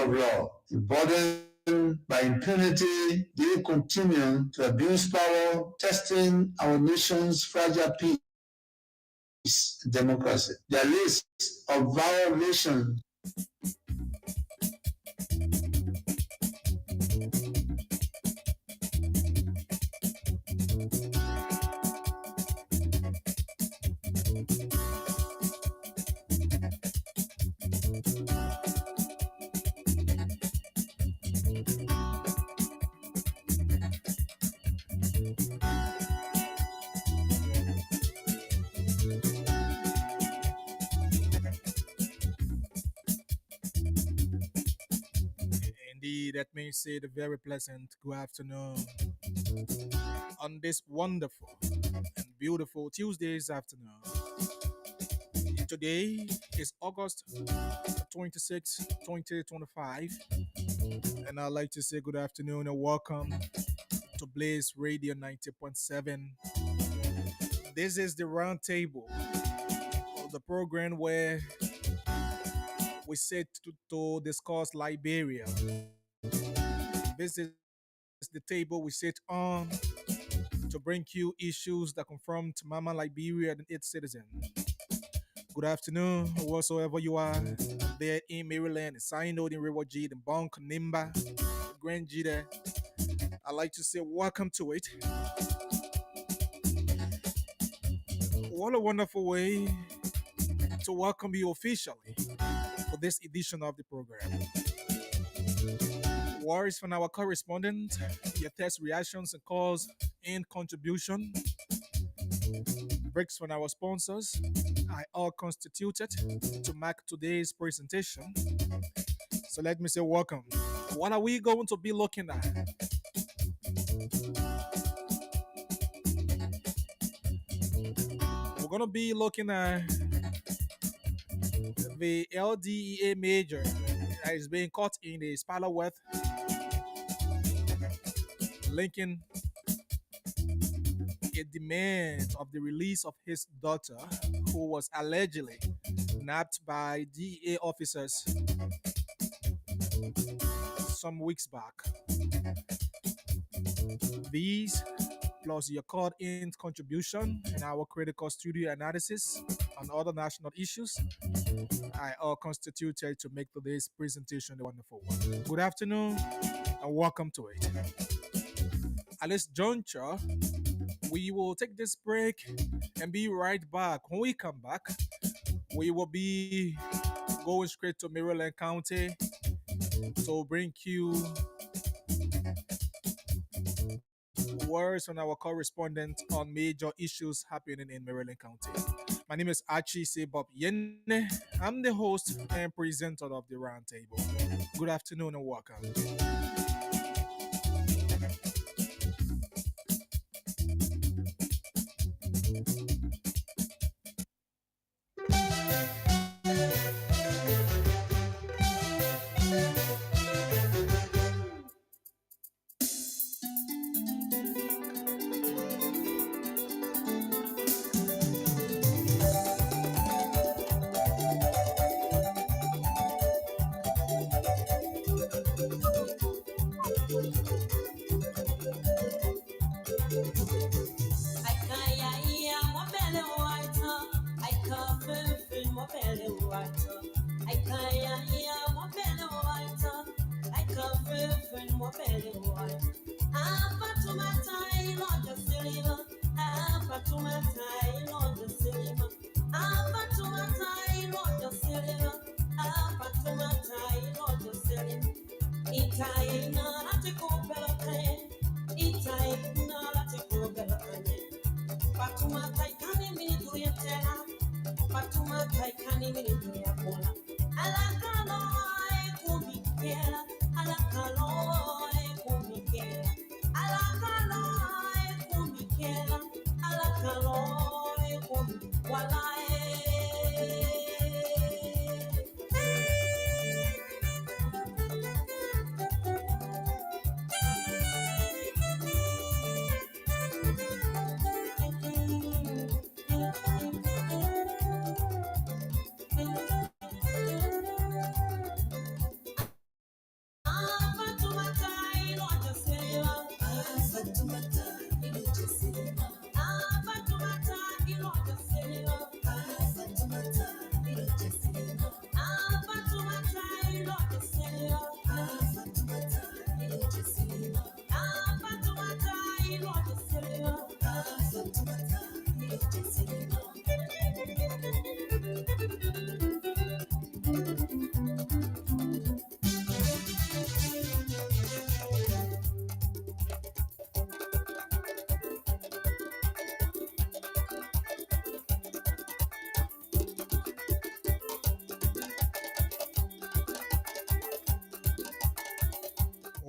of law. Burdened by impunity, they continue to abuse power, testing our nation's fragile peace and democracy. Their list of violations Indeed, that may say the very pleasant good afternoon on this wonderful and beautiful Tuesday's afternoon. Today is August 26, 2025, and I'd like to say good afternoon and welcome to Blaze Radio 90.7. This is the roundtable, the program where we sit to discuss Liberia. This is the table we sit on to bring you issues that confront Mama Liberia and its citizens. Good afternoon, whatsoever you are there in Maryland, Sinod in River G, the Bonk, Nimba, Grand G there. I'd like to say welcome to it. What a wonderful way to welcome you officially for this edition of the program. Words from our correspondent, your test reactions and calls and contribution. Breaks from our sponsors are all constituted to mark today's presentation. So let me say welcome. What are we going to be looking at? We're going to be looking at the LDEA major that is being caught in the Spiderworth, linking a demand of the release of his daughter, who was allegedly nabbed by DEA officers some weeks back. These, plus your called in contribution and our critical studio analysis on other national issues, are all constituted to make today's presentation a wonderful one. Good afternoon and welcome to it. At this juncture, we will take this break and be right back. When we come back, we will be going straight to Maryland County to bring you words from our correspondent on major issues happening in Maryland County. My name is Archie Bob Yenne. I'm the host and presenter of the roundtable. Good afternoon and welcome.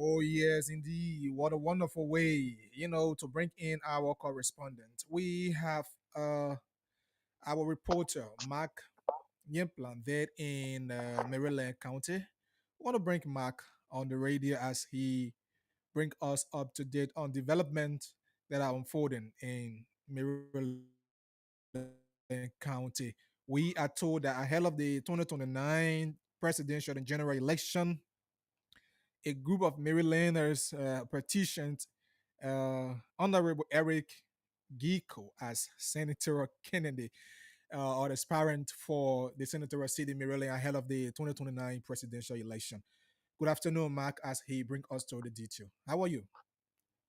Oh, yes, indeed. What a wonderful way, to bring in our correspondent. We have our reporter, Mark Yimplan, there in Maryland County. Want to bring Mark on the radio as he bring us up to date on development that are unfolding in Maryland County. We are told that ahead of the 2029 presidential and general election, a group of Marylanders petitioned Honorable Eric Giko as Senator Kennedy or aspirant for the senatorial seat in Maryland ahead of the 2029 presidential election. Good afternoon, Mark, as he brings us to the detail. How are you?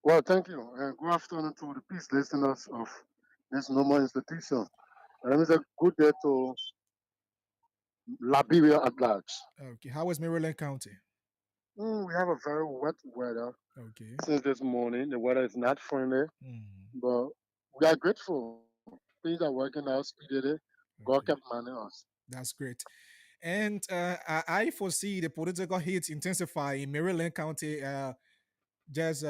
Well, thank you, and good afternoon to the peace listeners of this normal institution. And it's a good day to Liberia at large. Okay, how is Maryland County? We have a very wet weather Okay. since this morning. The weather is not friendly, Mm, but we are grateful. Things are working out speedily. God kept okay, manning us. that's great. And I foresee the political heat intensify in Maryland County just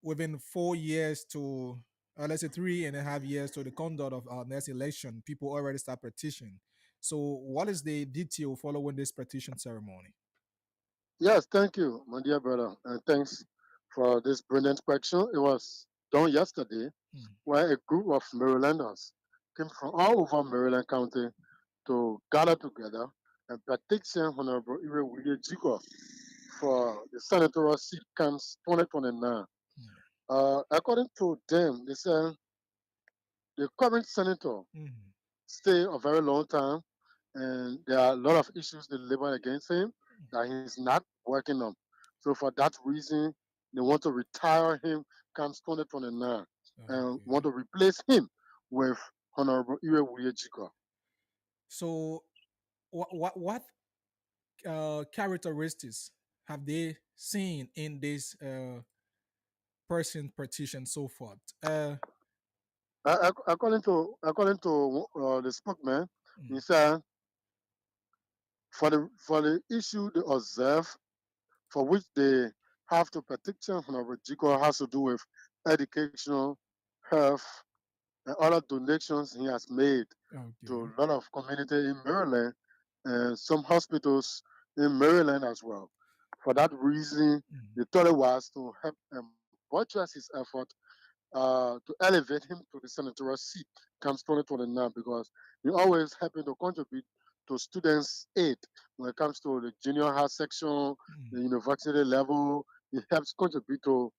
within 4 years to, let's say, 3.5 years to the conduct of our next election. People already start petitioning. So, what is the detail following this petition ceremony? Yes, thank you, my dear brother, and thanks for this brilliant question. It was done yesterday, Mm, where a group of Marylanders came from all over Maryland County to gather together and petition Honorable Iwe Willie Jigo for the senatorial seat comes 2029. mm, According to them, they say the current senator mm, stay a very long time, and there are a lot of issues they label against him that he's not working on. So for that reason, they want to retire him comes 2029 and want okay. to replace him with Honorable Iwe Willie Jigo. So, what characteristics have they seen in this person petition so forth? According to the spokesman, he Mm, said for the issue they observe for which they have to petition Honorable Jiko has to do with educational, health, and other donations he has made okay. to a lot of community in Maryland and some hospitals in Maryland as well. For that reason, Mm, the thought was to help buttress his effort to elevate him to the senatorial seat comes 2029 because he always helping to contribute to students' aid when it comes to the junior high section, mm, the university level. He helps contribute to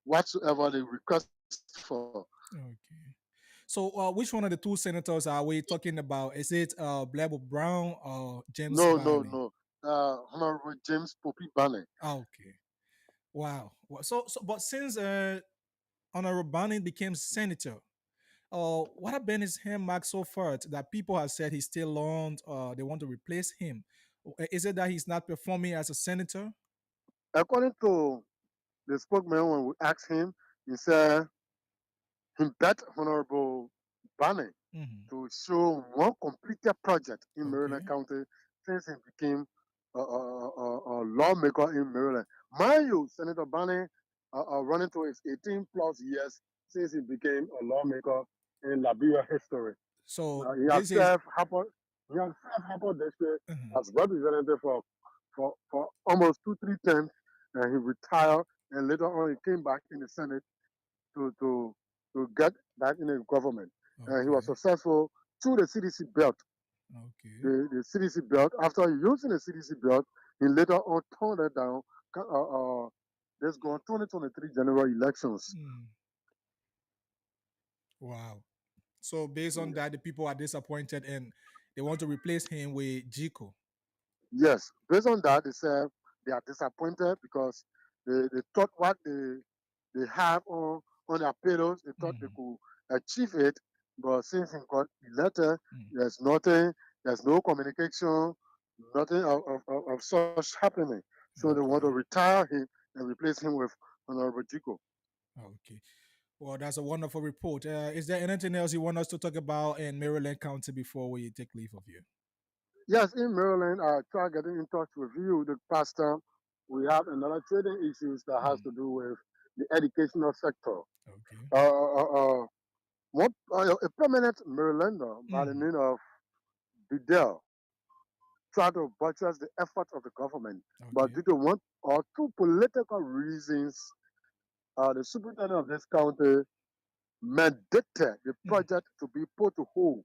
whatsoever they request for. okay. So, which one of the two senators are we talking about? Is it Blair Brown or James No, no, Barney? no. Honorable James Poppy Barney. Okay. Wow. So, but since Honorable Barney became senator, what have been his hallmark so far that people have said he's still on? They want to replace him. Is it that he's not performing as a senator? According to the spokesman, when we asked him, he said he bet Honorable Barney Hmm. to show one completed project in Maryland Okay. County since he became a lawmaker in Maryland. Mind you, Senator Barney running to his 18 plus years since he became a lawmaker in Liberia history. So He has this is. Harper District Mhm. as representative for almost 2 3 terms, and he retired. And later on, he came back in the Senate to to to get back in the government. And he was Okay. successful through the CDC belt. Okay. The CDC belt. After using the CDC belt, he later on turned it down. There's going 2023 general elections. Mm. Wow. So based on that, the people are disappointed and they want to replace him with Jico. Yes, based on that, they said they are disappointed because they thought what they have on their payrolls, they thought they Mm. could achieve it, but since he got elected, Mm. there's nothing, there's no communication, nothing of such happening. So they want to Okay. retire him and replace him with Honorable Chico. Okay. Well, that's a wonderful report. Is there anything else you want us to talk about in Maryland County before we take leave of you? Yes, in Maryland, I tried getting in touch with you, the pastor we have another trading issues that has Mhm. to do with the educational sector. Okay. Uh, uh, uh, a prominent Marylander by the Mhm. name of Bidell tried to buttress the effort of the government, but Okay. due to one or two political reasons, the superintendent of this county mandated the Mhm. project to be put to hold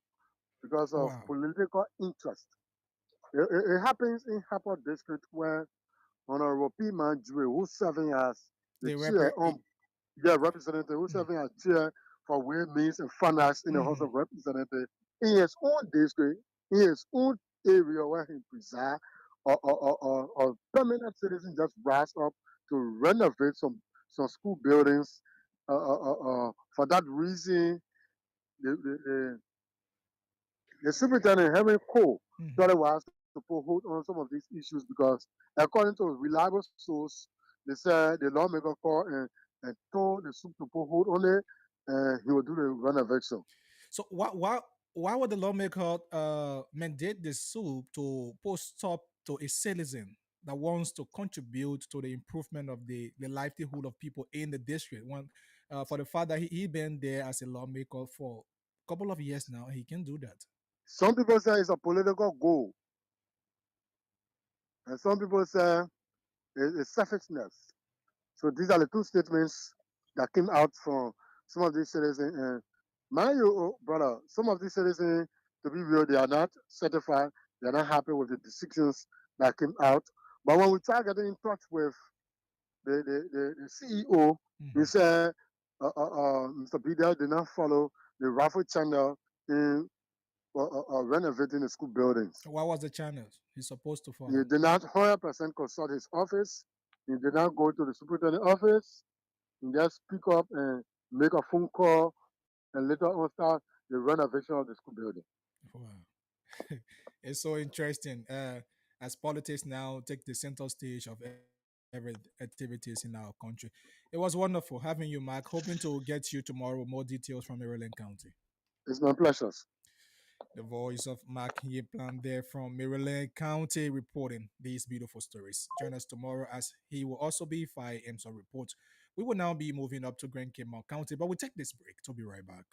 because of Wow. political interest. It happens in Harper District where Honorable P. Manjue, who's serving as the They chair it, yeah, representative, who's mm, serving as chair for Way Means and Finance in the House mhm. of Representatives, in his own district, in his own area where he presides, or permanent citizens just rise up to renovate some school buildings. For that reason, the superintendent Henry Cole thought Mhm. it was to put hold on some of these issues because, according to a reliable source, they said the lawmaker called and told the soup to put hold on it, and he will do the renovation. So why would the lawmaker mandate the soup to post stop to a citizen that wants to contribute to the improvement of the livelihood of people in the district? One for the fact that he been there as a lawmaker for a couple of years now, he can do that. Some people say it's a political goal, and some people say it's selfishness. So these are the two statements that came out from some of these citizens. And mind you, brother, some of these citizens, to be real, they are not certified. They are not happy with the decisions that came out. But when we try getting in touch with the CEO, he Mhm. said Mr. Bidel did not follow the raffle channel in renovating the school buildings. What was the channel he's supposed to He follow? did not 100% consult his office. He did not go to the superintendent office. He just pick up and make a phone call and later on start the renovation of the school building. Wow. It's so interesting. As politics now take the center stage of every activities in our country. It was wonderful having you, Mark. Hoping to get you tomorrow more details from Maryland County. It's my pleasure. The voice of Mark Yiplan there from Maryland County reporting these beautiful stories. Join us tomorrow as he will also be 5 a.m. So report. We will now be moving up to Grand Cape County, but we take this break to be right back.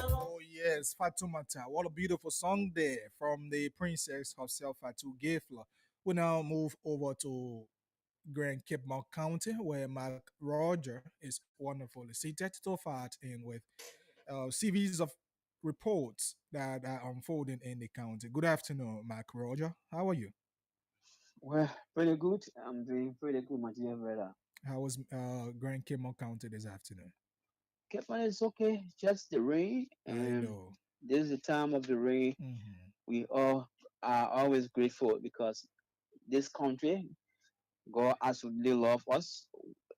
Oh yes, Fatumata. What a beautiful song there from the princess herself, Fatu Gifla. We now move over to Grand Cape County, where Mark Roger is wonderfully seated to fight in with a series of reports that are unfolding in the county. Good afternoon, Mark Roger. How are you? Well, pretty good. I'm doing pretty good, my dear brother. How was Grand Cape County this afternoon? Cape is okay, just the rain, I and know. this is the time of the rain. Hmm. We all are always grateful because this country, God absolutely love us,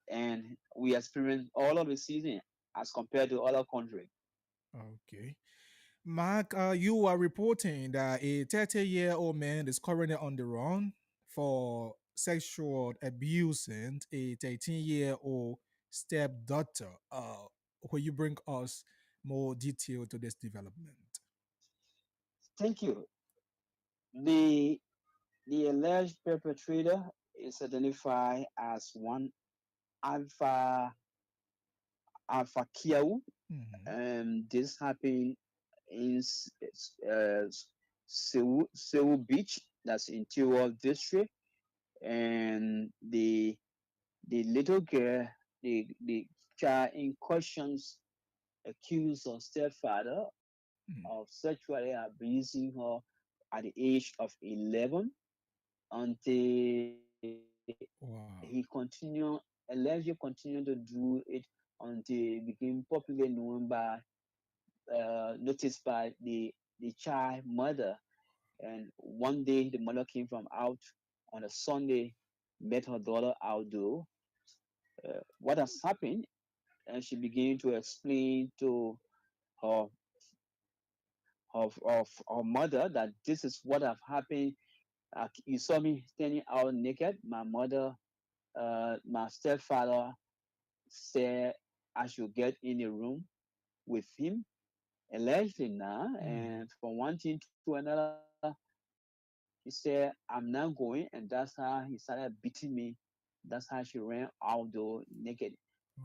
and we experience all of the season as compared to other country. Okay. Mark, you are reporting that a 30-year-old man is currently on the run for sexual abusing a 13-year-old stepdaughter. Will you bring us more detail to this development? Thank you. The the alleged perpetrator is identified as one Alpha Alpha Kiau. Hmm. This happened in Seoul Beach, that's in Tirol district, and the little girl, the child in questions, accused her stepfather Mm. of sexually abusing her at the age of 11 until he Wow. allegedly continued to do it until it became popularly known by, noticed by the child mother. And one day the mother came from out on a Sunday, met her daughter outdoor, what has happened, and she began to explain to her her mother that this is what have happened. You saw me standing out naked. My mother, my stepfather said I should get in a room with him, allegedly now. Mm. And from one thing to another, he said, I'm not going. And that's how he started beating me. That's how she ran outdoor naked.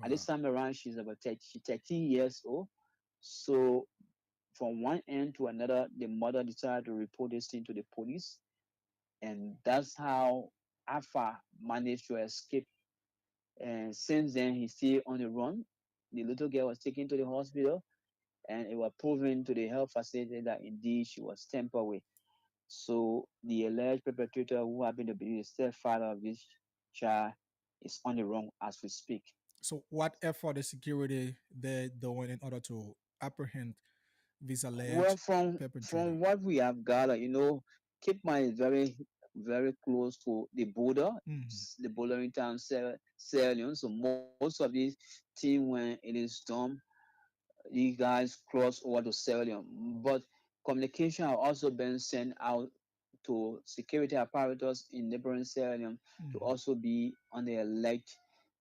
At this Wow. time around, she's 13 years old. So from one end to another, the mother decided to report this thing to the police. And that's how Alpha managed to escape. And since then, he's still on the run. The little girl was taken to the hospital, and it was proven to the health facility that indeed she was tampered with. So the alleged perpetrator, who happened to be the stepfather of this child, is on the run as we speak. So, what effort the security they're doing in order to apprehend this Well, alleged from perpetrator? what we have gathered, Cape Mine is very close to the border, Mm. the bordering town Sierra Leone. So most of these team, when it is done, you guys cross over to Sierra Leone. But communication have also been sent out to security apparatus in neighboring Sierra Leone to Mm. also be on the alert.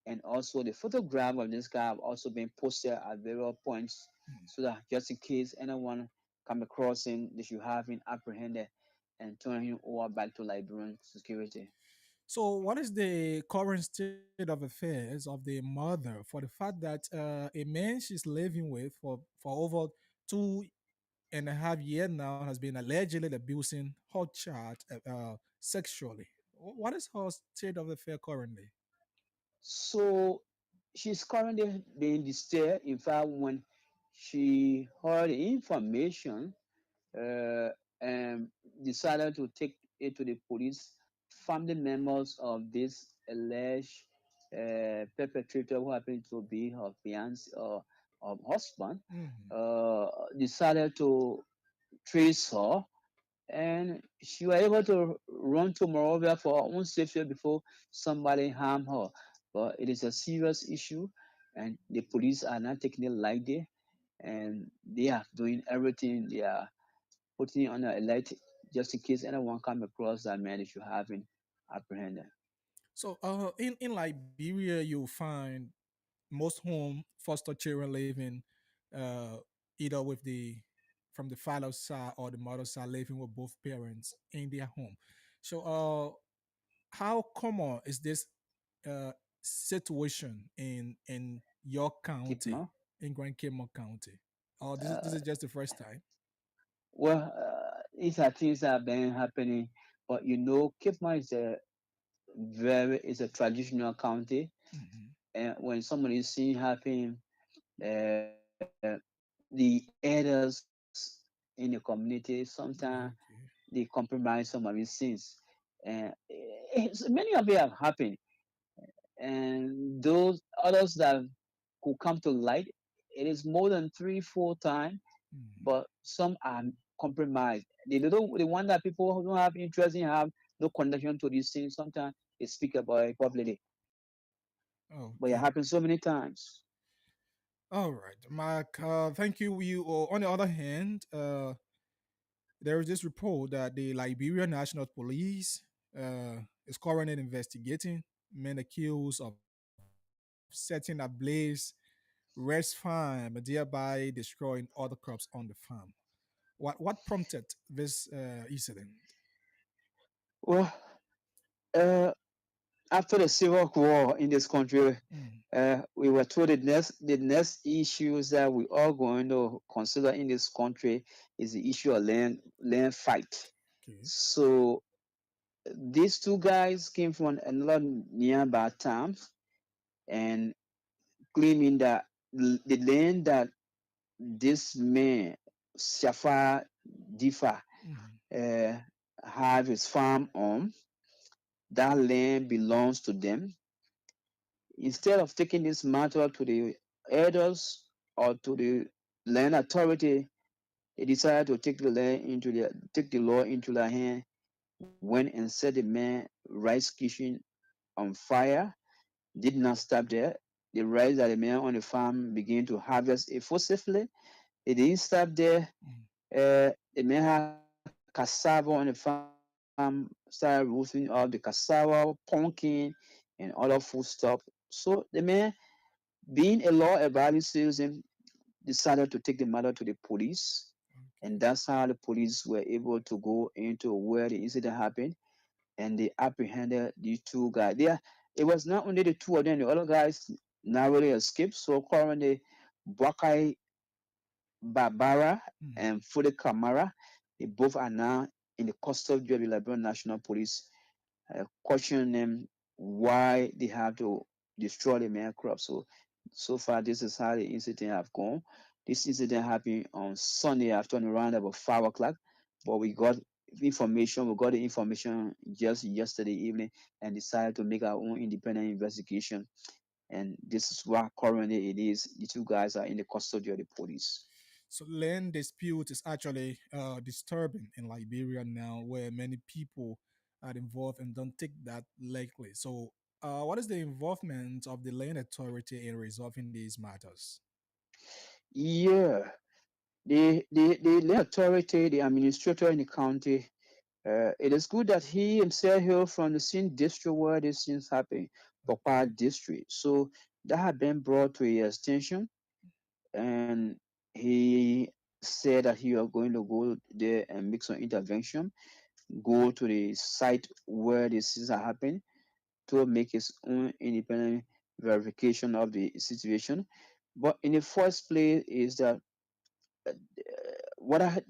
And also the photograph of this guy have also been posted at various points Mm. so that just in case anyone come across him, they should have him apprehended and turn him over back to Liberian security. So, what is the current state of affairs of the mother for the fact that a man she's living with for over 2.5 years now has been allegedly abusing her child sexually? What is her state of affair currently? So she's currently being disturbed. In fact, when she heard the information, uh, and decided to take it to the police, family members of this alleged perpetrator, who happened to be her fiance or husband, Mm. uh, decided to trace her, and she was able to run to Morovia for her own safety before somebody harmed her. But it is a serious issue, and the police are not taking it lightly, and they are doing everything. They are putting it on the alert just in case anyone come across that man, they should have him apprehended. So, in Liberia, you'll find most home foster children living uh, either with the from the father's side or the mother's side living with both parents in their home. So, how common is this uh, situation in your Keep county, no. in Grand Cape County? Or this Uh, is just the first time? well, these are things that have been happening, but Cape Mount is a traditional county, Hmm. and when somebody is seeing happen, uh, the elders in the community sometimes they Okay. compromise some of these things, and many of it have happened, and those others that could come to light, it is more than 3 4 times, Hmm. but some are compromised. The one that people who don't have interest in, have no connection to these things, sometimes they speak about it publicly, but it Okay. happens so many times. All right, Mark. Thank you. On the other hand, there is this report that the Liberian National Police is currently investigating men accused of setting ablaze rice farm, thereby destroying other crops on the farm. What prompted this incident? Well, uh, after the civil war in this country, Mm. we were told the next issues that we are going to consider in this country is the issue of land fight. Okay. So these two guys came from another nearby town and claiming that the land that this man, Shafa Difa, Mhm. uh, have his farm on, that land belongs to them. Instead of taking this matter to the elders or to the land authority, they decided to take the law into their hand, went and set the man rice kitchen on fire. Did not stop there. The rice that the men on the farm began to harvest effusively. It didn't stop there. Mhm. The men had cassava on the farm, started roasting all the cassava, pumpkin, and other food stuff. So the man, being a law-abiding citizen, decided to take the matter to the police, and Okay. that's how the police were able to go into where the incident happened, and they apprehended these two guys. It was not only the two of them; the other guys narrowly escaped. So currently, Bakai Barbara Mhm. and Fude Kamara, they both are now in the custody of the Liberian National Police, questioning them why they have to destroy the main crop. So far, this is how the incident have gone. This incident happened on Sunday afternoon around about 5 o'clock, but we got the information just yesterday evening and decided to make our own independent investigation. And this is what currently it is. The two guys are in the custody of the police. So land dispute is actually disturbing in Liberia now, where many people are involved and don't take that lightly. So, what is the involvement of the land authority in resolving these matters? Yeah, the land authority, the administrator in the county, it is good that he himself hailed from the same district where these things happen, Pokpa Okay. district. So that had been brought to his attention, and he said that he was going to go there and make some intervention, go to the site where the things are happening to make his own independent verification of the situation. But in the first place, is that what I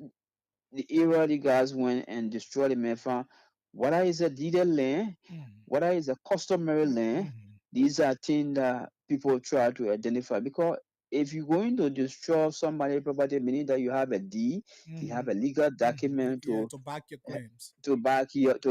the era the guys went and destroyed the Mefa. What is a deeded land? Mhm. What is a customary land? Mhm. These are things that people try to identify because if you're going to destroy somebody's property, meaning that you have a deed, you have a Mhm. legal Mhm. document Yeah, to back your claims. to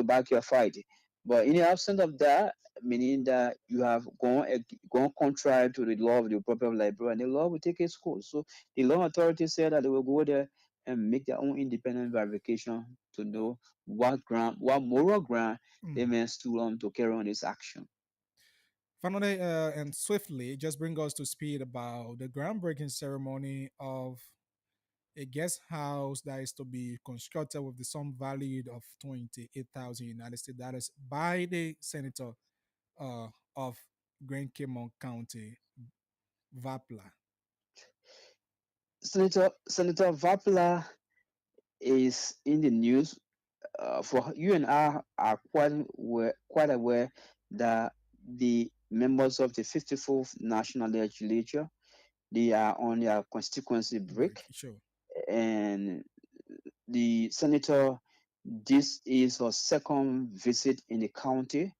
back your fight. But in the absence of that, meaning that you have gone contrary to the law of the proper library, and the law will take its course. So the law authority said that they will go there and make their own independent verification to know what moral ground they Mhm. may stood on to carry on this action. Finally, and swiftly, just bring us to speed about the groundbreaking ceremony of a guest house that is to be constructed with the sum valued of 28,000 United States dollars by the senator of Grand Cayman County, Vapla. Senator Vapla is in the news. For you and I are quite aware that the members of the 54th National Legislature, they are on their constituency Break, break, sure. and the senator, this is her second visit in the county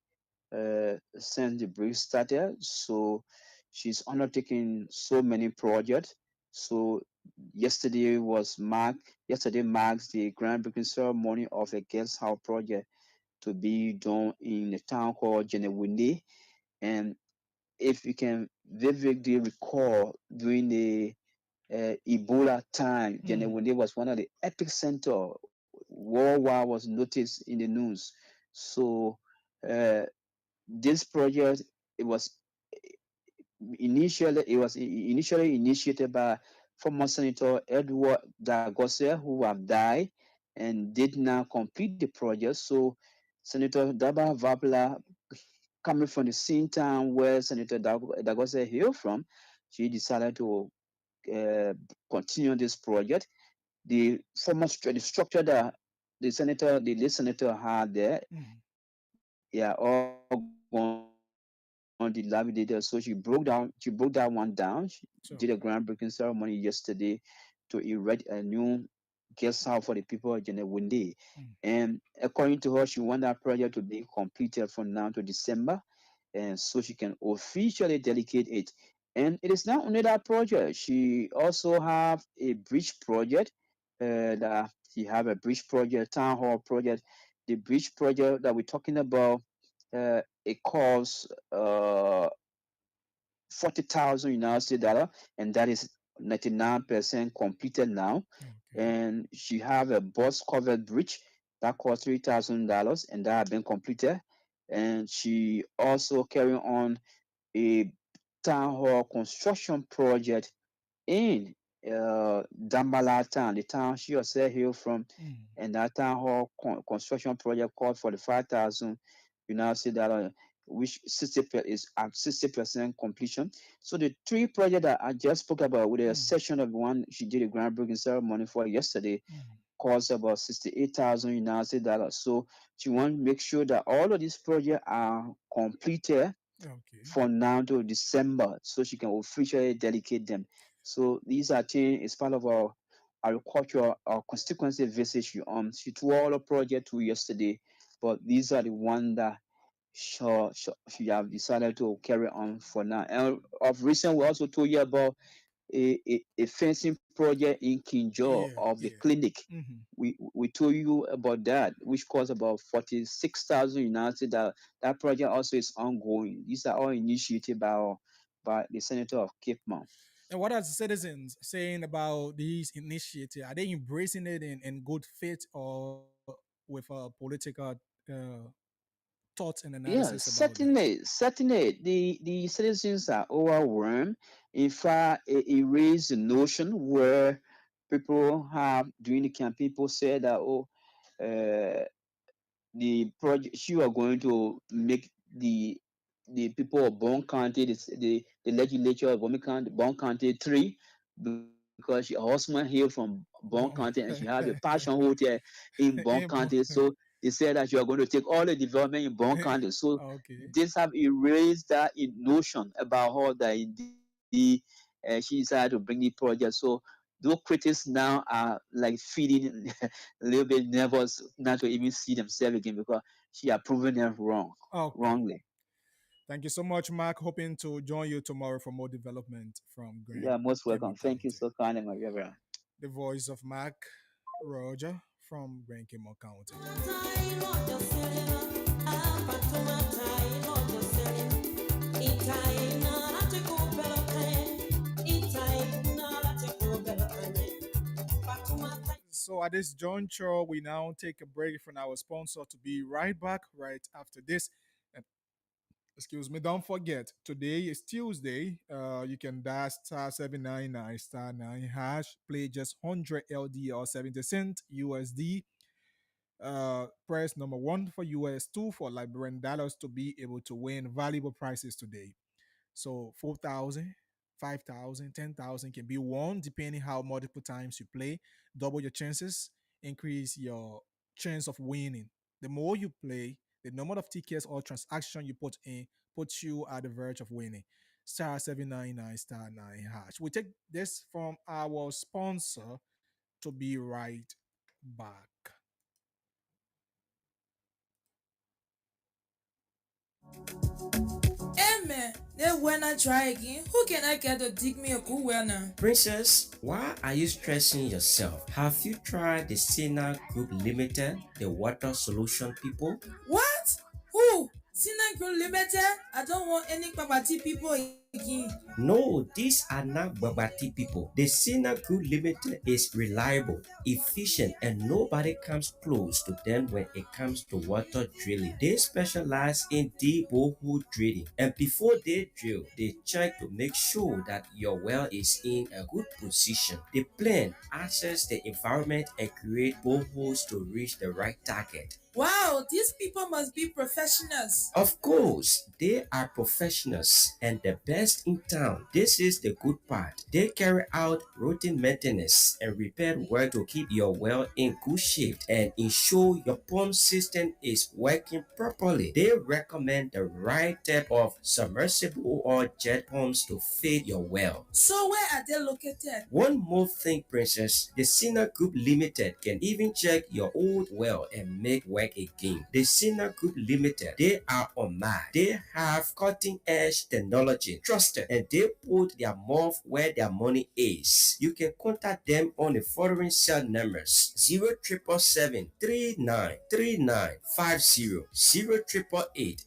since the break started. So she's undertaking so many projects. So yesterday marks the groundbreaking ceremony of a guest house project to be done in a town called Jenewinde. And if you can vividly recall, during the Ebola time, Mhm. Jenewinde was one of the epic center worldwide, was noticed in the news. So uh, this project, it was initially initiated by former Senator Edward Dagose, who have died and did not complete the project. So Senator Daba Vapla, coming from the same town where Senator Dagose hailed from, she decided to uh, continue this project. The structure that the late senator had there, Mhm. yeah, all gone dilapidated. So she broke that one down. She did a groundbreaking So, ceremony yesterday to erect a new guest house for the people of Jenewinde. mhm. And according to her, she want that project to be completed from now to December, and so she can officially dedicate it. And it is not only that project. She also have a bridge project. That she have a bridge project, town hall project. The bridge project that we're talking about, it costs 40,000 United States dollar, and that is 99% completed now. Okay. And she have a bus covered bridge that cost $3,000, and that have been completed. And she also carry on a town hall construction project in Dambala town, the town she herself hail from, Mm. and that town hall construction project cost 45,000 United States dollar, which 60 is at 60% completion. So the three projects that I just spoke about, with the Mm. exception of one she did a groundbreaking ceremony for yesterday, Mm. cost about 68,000 United States dollars. So she want to make sure that all of these projects are completed Okay. from now to December, so she can officially dedicate them. So these are things, it's part of our agricultural our constituency visit. She toured all the project to yesterday, but these are the ones that she have decided to carry on for now. And of recent, we also told you about a fencing project in Kinjo Yeah. of the Yeah. clinic. Mm-hmm. We told you about that, which cost about 46,000 United. That project also is ongoing. These are all initiated by the Senator of Cape Mount. And what are the citizens saying about these initiatives? Are they embracing it in good faith or with a political uh, thoughts and Yeah, analysis about this? certainly. The citizens are overwhelmed. In fact, it raised the notion where people have during the camp, people said that, oh, uh, the project you are going to make the people of Bon County, the legislature of Bon County three, because your husband hail from Bon County and she have a passion hotel in Bon County. So they said that you are going to take all the development in Bon County. So Okay. this have erased that notion about how that indeed she decided to bring the project. So those critics now are like feeding a little bit nervous not to even see themselves again because she are proving them Okay. wrongly. Thank you so much, Mark. Hoping to join you tomorrow for more development from You Grand are most Kemo welcome. Thank you County. so kindly, my brother. The voice of Mark Roger from Grand Kemo County. So at this juncture, we now take a break from our sponsor to be right back right after this. And excuse me, don't forget, today is Tuesday. You can dial star 799 star 9 hash, play just 100 LD or 70 cent USD. Press number one for US, two for Liberian dollars to be able to win valuable prizes today. So 4,000, 5,000, 10,000 can be won depending how multiple times you play. Double your chances, increase your chance of winning. The more you play, the number of tickets or transaction you put in puts you at the verge of winning. Star 799 star 9 hash. We take this from our sponsor to be right back. Hey man, then when I try again, who can I get to dig me a good well now? Princess, why are you stressing yourself? Have you tried the Sina Group Limited, the water solution people? What? Who? Sina Group Limited? I don't want any Babati people again. No, these are not Babati people. The Sina Group Limited is reliable, efficient, and nobody comes close to them when it comes to water drilling. They specialize in deep borehole drilling, and before they drill, they check to make sure that your well is in a good position. They plan, assess the environment, and create boreholes to reach the right target. Wow, these people must be professionals. Of course, they are professionals and the best in town. This is the good part. They carry out routine maintenance and repair work to keep your well in good shape and ensure your pump system is working properly. They recommend the right type of submersible or jet pumps to fit your well. So where are they located? One more thing, Princess, the Sina Group Limited can even check your old well and make work strike again. The Sina Group Limited, they are on mad. They have cutting edge technology, trusted, and they put their mouth where their money is. You can contact them on the following cell numbers: 0777 393950, 0888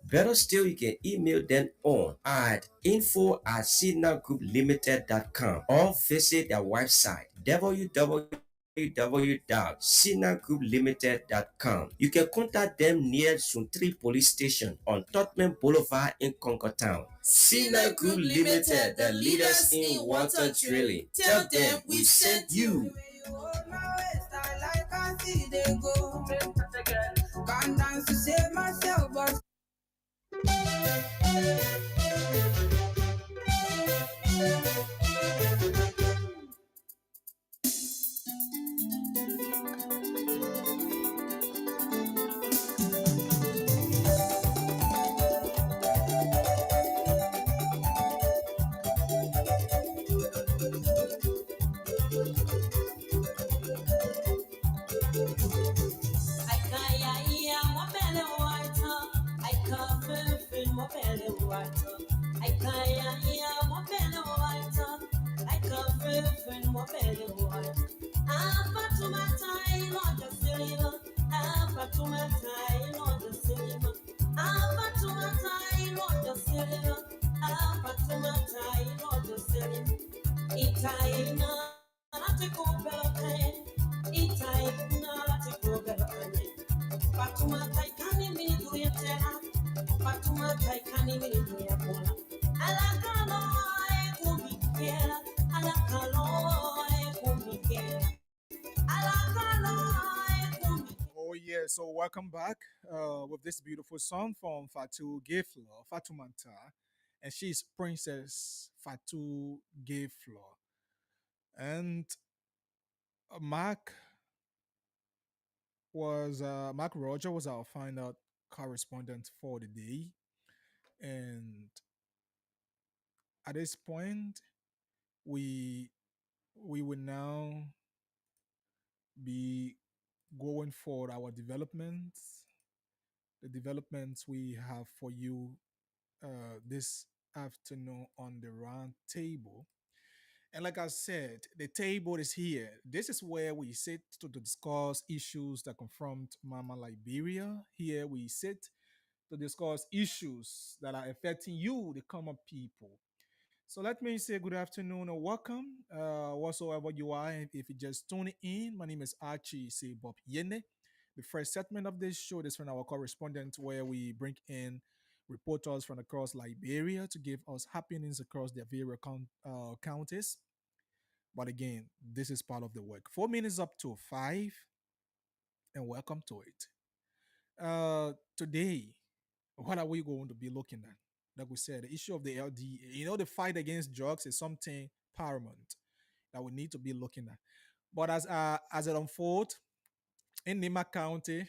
Better still, you can email them on at info@sinagrouplimited.com or visit their website www.sinagrouplimited.com. You can contact them near Zone 3 Police Station on Tottenham Boulevard in Concord Town. Sina Group Limited, the leaders in water drilling. Tell them we sent you. Can't dance to save myself, but Oh yeah, so welcome back with this beautiful song from Fatu Gayflow, Fatumanta, and she's Princess Fatu Gayflow. And Mark Mark Roger was our find out correspondent for the day, and at this point, we we will now be going for our developments, the developments we have for you this afternoon on the round table. And like I said, the table is here. This is where we sit to discuss issues that confront Mama Liberia. Here we sit to discuss issues that are affecting you, the common people. So let me say good afternoon or welcome, whatsoever you are. If you just tuning in, my name is Archie say Bob Yene. The first segment of this show is from our correspondent, where we bring in reporters from across Liberia to give us happenings across their various counties. But again, this is part of the work. 4 minutes up to five, and welcome to it. Today, what are we going to be looking at? Like we said, the issue of the LDA, the fight against drugs is something paramount that we need to be looking at. But as it unfolds in Nima County,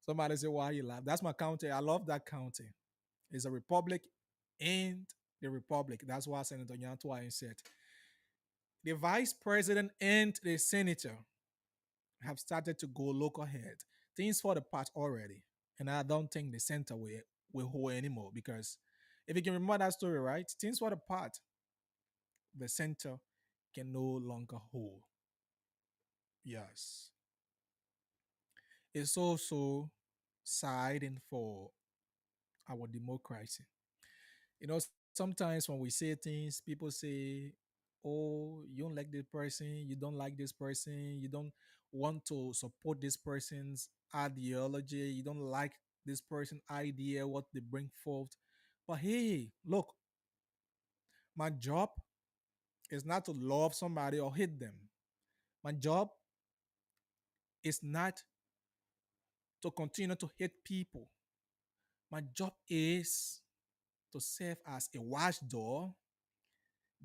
somebody say why you laugh. That's my county. I love that county. It's a republic and the republic. That's why Senator Nyantua said the vice president and the senator have started to go local head. Things fall apart already. And I don't think the center will hold anymore because if you can remember that story, right? Things fall apart. The center can no longer hold. Yes. It's also siding for our democracy. Sometimes when we say things, people say, oh, you don't like this person, you don't like this person, you don't want to support this person's ideology, you don't like this person's idea, what they bring forth. But hey, look, my job is not to love somebody or hate them. My job is not to continue to hate people. My job is to serve as a watchdog,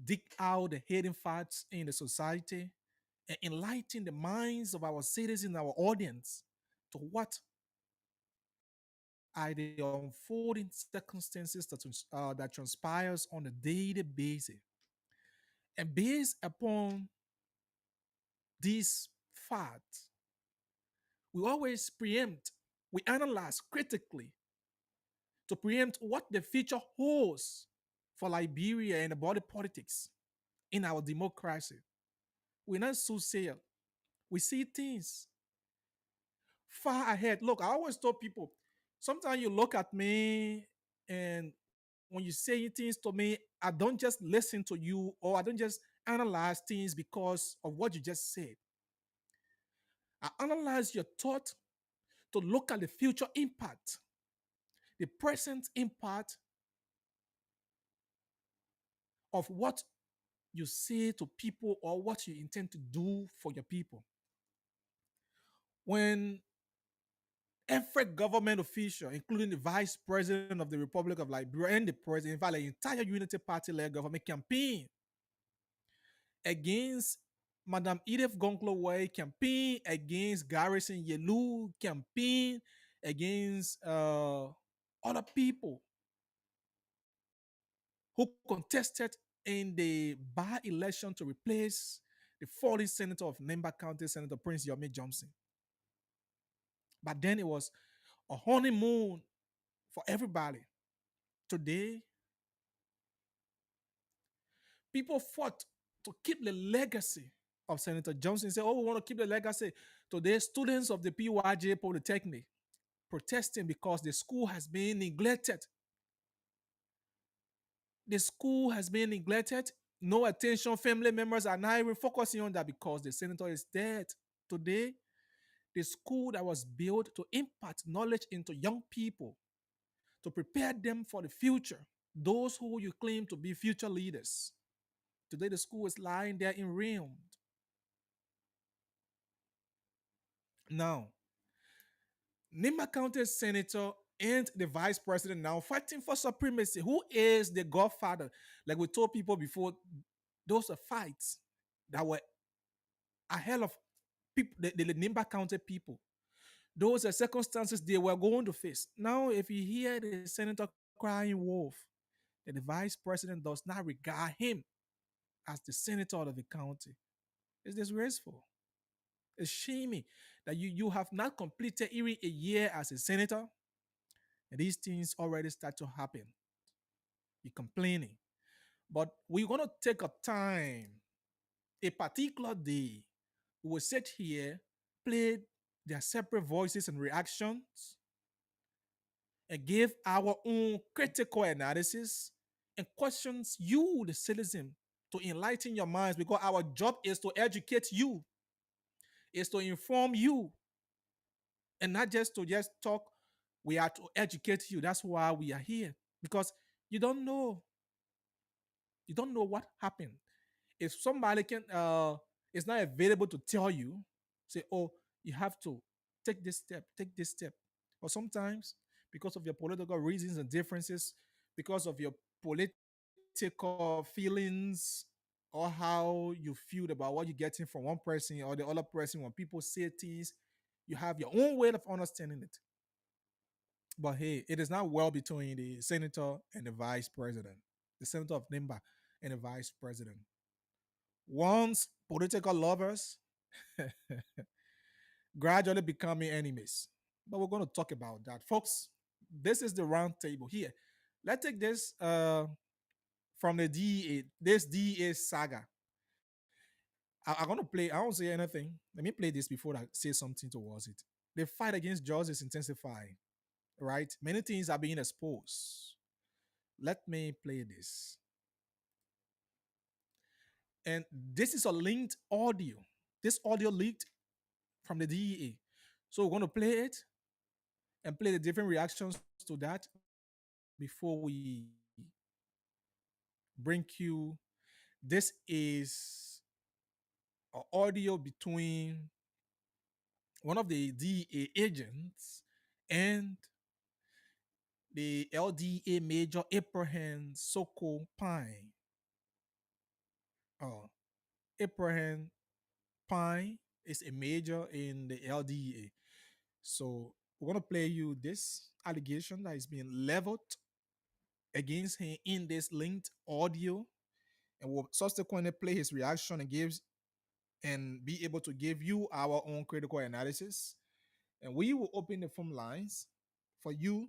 dig out the hidden facts in the society, and enlighten the minds of our citizens, our audience, to what are the unfolding circumstances that transpires on a daily basis. And based upon these facts, we always preempt, we analyze critically to preempt what the future holds for Liberia and the body politics in our democracy. We're not soothsayer. We see things far ahead. Look, I always tell people, sometimes you look at me and when you say things to me, I don't just listen to you or I don't just analyze things because of what you just said. I analyze your thought to look at the future impact, the present impact of what you say to people or what you intend to do for your people. When every government official, including the vice president of the Republic of Liberia and the president, in fact, the entire Unity Party led government campaign against Madam Edith Gonkloway, campaign against Garrison Yelu, campaign against other people who contested in the by-election to replace the fallen senator of Nemba County, Senator Prince Yomi Johnson. But then it was a honeymoon for everybody. Today, people fought to keep the legacy of Senator Johnson. Say, oh, we want to keep the legacy. Today, students of the PYJ Polytechnic protesting because the school has been neglected. The school has been neglected. No attention. Family members are not even focusing on that because the senator is dead. Today, the school that was built to impart knowledge into young people, to prepare them for the future, those who you claim to be future leaders. Today, the school is lying there in ruin. Now, Nimba County Senator and the Vice President now fighting for supremacy. Who is the godfather? Like we told people before, those are fights that were ahead of people, the Nimba County people. Those are circumstances they were going to face. Now, if you hear the senator crying wolf, then the vice president does not regard him as the senator of the county. It's disgraceful. It's shaming that you have not completed even a year as a senator, and these things already start to happen. You're complaining. But we're going to take a time, a particular day, we will sit here, play their separate voices and reactions, and give our own critical analysis and questions you, the citizen, to enlighten your minds because our job is to educate you, is to inform you, and not just to just talk. We are to educate you. That's why we are here because you don't know. You don't know what happened. If somebody can is not available to tell you, say, oh, you have to take this step. Or sometimes because of your political reasons and differences, because of your political feelings or how you feel about what you're getting from one person or the other person, when people say things, you have your own way of understanding it. But hey, it is not well between the senator and the vice president, the senator of Nimba and the vice president. Once political lovers gradually becoming enemies. But we're going to talk about that. Folks, this is the round table here. Let's take this from the DEA, this DEA saga. I'm going to play, I won't say anything. Let me play this before I say something towards it. The fight against drugs is intensifying, right? Many things are being exposed. Let me play this. And this is a linked audio. This audio leaked from the DEA. So we're going to play it and play the different reactions to that before we bring you. This is an audio between one of the DEA agents and the LDA Major Abraham Soko Pine. Abraham Pine is a major in the LDA. So we're gonna play you this allegation that is being leveled against him in this linked audio, and we'll subsequently play his reaction and be able to give you our own critical analysis. And we will open the phone lines for you.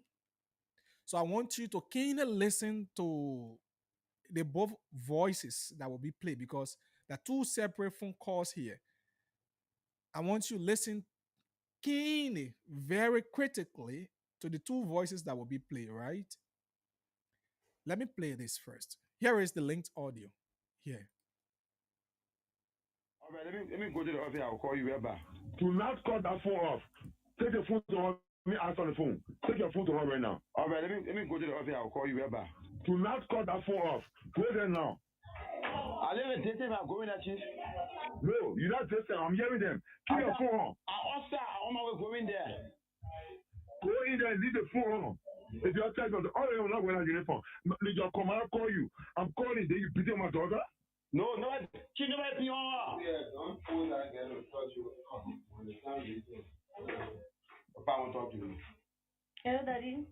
So I want you to keenly listen to the both voices that will be played because there are two separate phone calls here. I want you to listen keenly, very critically to the two voices that will be played, right? Let me play this first. Here is the linked audio. Here. All right, let me go to the office. I'll call you right back. Do not cut that phone off. Take the phone to her. Let me answer the phone. Take your phone to her right now. All right, let me go to the office. I'll call you right back. Do not cut that phone off. Go there now. I live in Dayton. I'm going at you. No, you're not Dayton. I'm hearing them. Keep your phone on. I also on my way going there. Go in there and leave the phone on. If you're tired of the other, I'm not wearing a uniform. Your commander call you. I'm calling. Then you beat my daughter. No, she never be on. Yeah, don't pull that girl and touch you. When it's time you do. Papa won't talk to you. Hello, Daddy.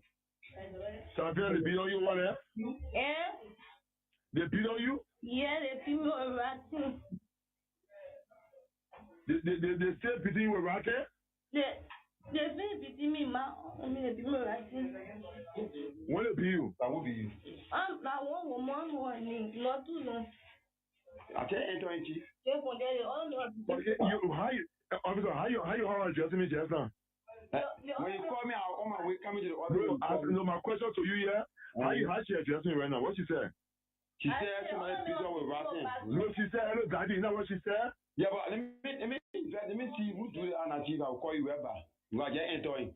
Champion, they beat on you, what there? Yeah? They beat on you? Yeah, they beat me on ratting. They still beating you with racket? They been beating me, ma. I mean, they beat me ratting. When they beat you? That will be you. I want one morning, not too long. I can't enter in, Chief. They for that, they all know. Officer, how you are addressing me just now? When you call me, I'm on my way coming to the office. No, my question to you here, how she addressing me right now? What she said? She said somebody beat her with ratting. No, she said, hello, Daddy, you know what she said? Yeah, but let me see who do it, and I'll call you right back. You are just entering.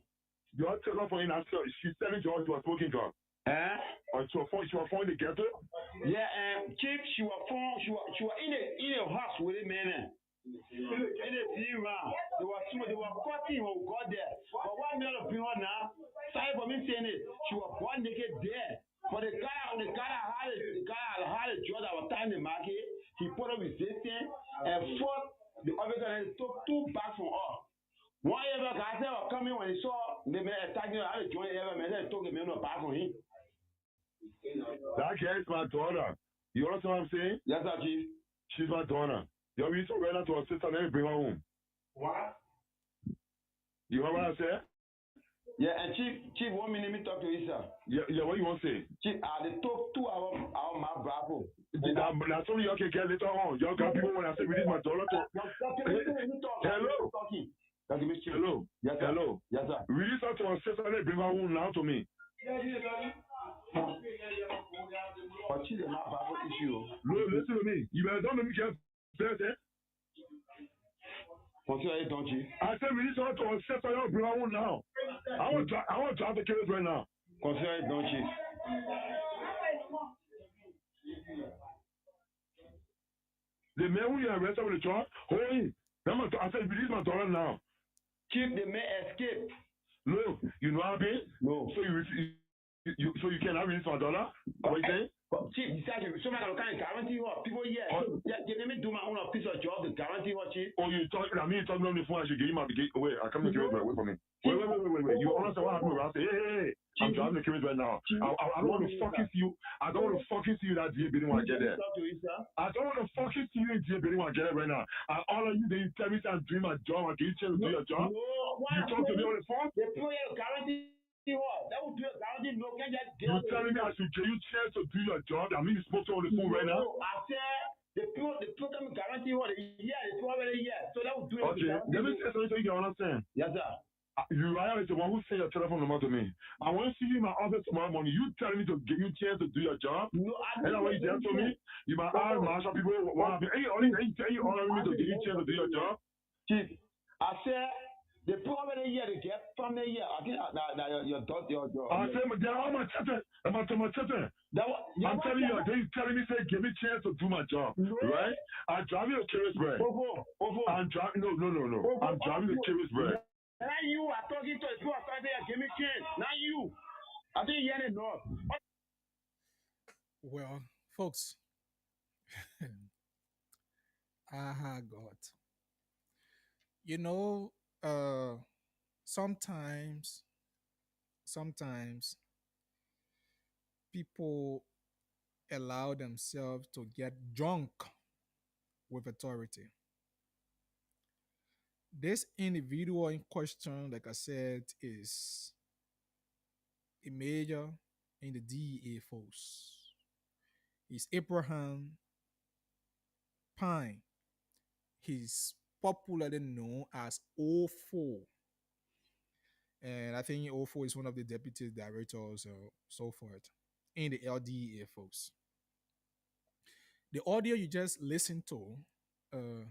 Your telephone in answer. She's telling you to a smoking job. Or she was phone in the ghetto? Yeah, Chief, she was in a house with a man. In a few round. They were cutting when we got there. But one minute of people now, sorry for me saying it, she was born naked there. But the guy had a job that was time the market. He put up resistance and fought the officer and took 2 bags from us. One ever guy said was coming when he saw the man attacking him. I had to join ever man and took the man back from him. That girl is my daughter. You understand what I'm saying? Yes, sir, Chief. She's my daughter. You want me to run out to her sister and then bring her home? What? You heard what I said? Yeah, and Chief, 1 minute, let me talk to you, sir. Yeah, what you want to say? Chief, they took 2 hours out of my bravo. That's only you can get later on. You got people when I say release my daughter to... Hello? Hello? Yes, sir. Hello? Yes, sir. Release her to her sister and then bring her home now to me. But she's not bravo issue. No, listen to me. You better don't let me get first, eh? Don't you? I said release her to her sister and bring her home now. I want to drive the case right now. Consider it, don't you? The man who you arrested with the truck, hold him. I said release my daughter now. Chief, the man escaped. No, you know what I mean? No. So you cannot release my daughter? What you saying? Chief, besides, somebody can guarantee what people here. Let me do my own piece of job to guarantee what, Chief. Oh, you talking on the phone? I should get him out the gate. Wait, I come to the right away from me. Wait. You understand what happened with us? Hey. I'm driving the case right now. I don't want to fucking see you. I don't want to fucking see you that day, but when I get there. I don't want to fucking see you in day, but when I get there right now. I honor you, then you tell me I'm doing my job. I give you a chance to do your job. You talk to me on the phone? The people here guarantee what? That would do a guarantee. No, can't just get you telling me I should give you a chance to do your job? I mean, you spoke to on the phone right now? I said, the people can guarantee what? Yeah, it's already yeah. So that would do it. Okay, let me say something so you can understand. Yes, sir. Uriah is the one who sent your telephone number to me. I want to see you in my office tomorrow morning. You telling me to give you a chance to do your job? No, and what you tell to me? You might ask Marshall people what happened. Hey, you honoring me to give you a chance to do your job? Chief, I said the problem here to get from the year. I think your job. I said, but they're all my children. I'm telling you, they telling me say give me a chance to do my job. Right? I'm driving a curious bread. I'm driving no. I'm driving a curious bread. Now you are talking to a people outside there, give me chance. Now you. I think you ain't enough. Well, folks, God. You know, sometimes people allow themselves to get drunk with authority. This individual in question, like I said, is a major in the DEA force. He's Abraham Pine. He's popularly known as O4. And I think O4 is one of the deputy directors or so forth in the LDA force. The audio you just listened to uh,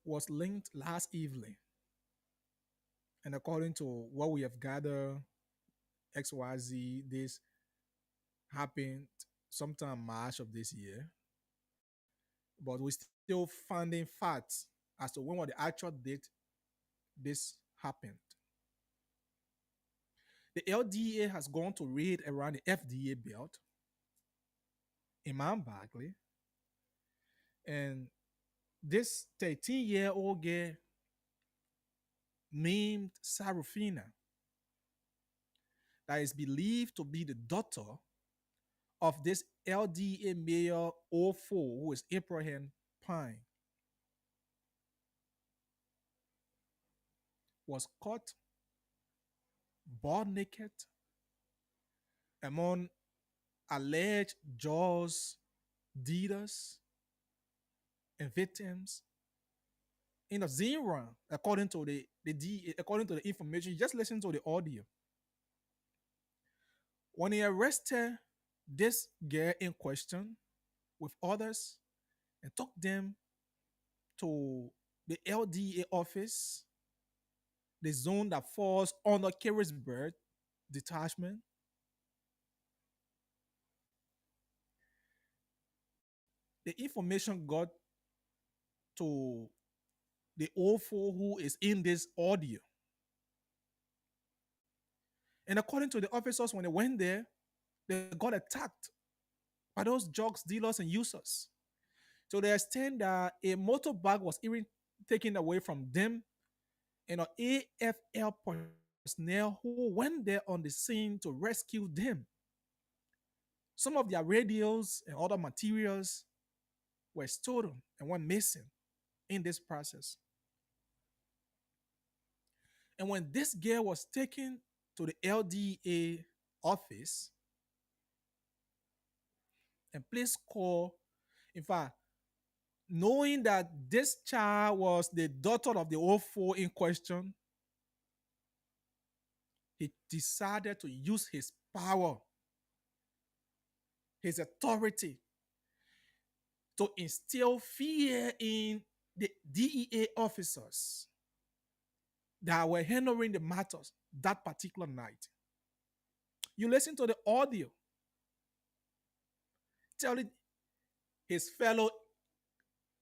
was linked last evening. And according to what we have gathered, XYZ, this happened sometime March of this year. But we're still finding facts as to when was the actual date this happened. The LDA has gone to raid around the FDA belt in Mount Bagley. And this 13-year-old girl named Sarafina, that is believed to be the daughter of this LDA mayor O4, who is Abraham Pine, was caught butt naked among alleged Jaws dealers and victims in a Zimran, according to the DA, according to the information. Just listen to the audio. When he arrested this girl in question with others and took them to the LDA office, the zone that falls under Carisburg detachment, the information got to the O4 who is in this audio. And according to the officers, when they went there, they got attacked by those drugs dealers and users. So the extent that a motorbike was even taken away from them, and an AFL personnel who went there on the scene to rescue them. Some of their radios and other materials were stolen and went missing in this process. And when this girl was taken to the LDA office and placed call, in fact, knowing that this child was the daughter of the O4 in question, he decided to use his power, his authority, to instill fear in the DEA officers that were handling the matters that particular night. You listen to the audio telling his fellow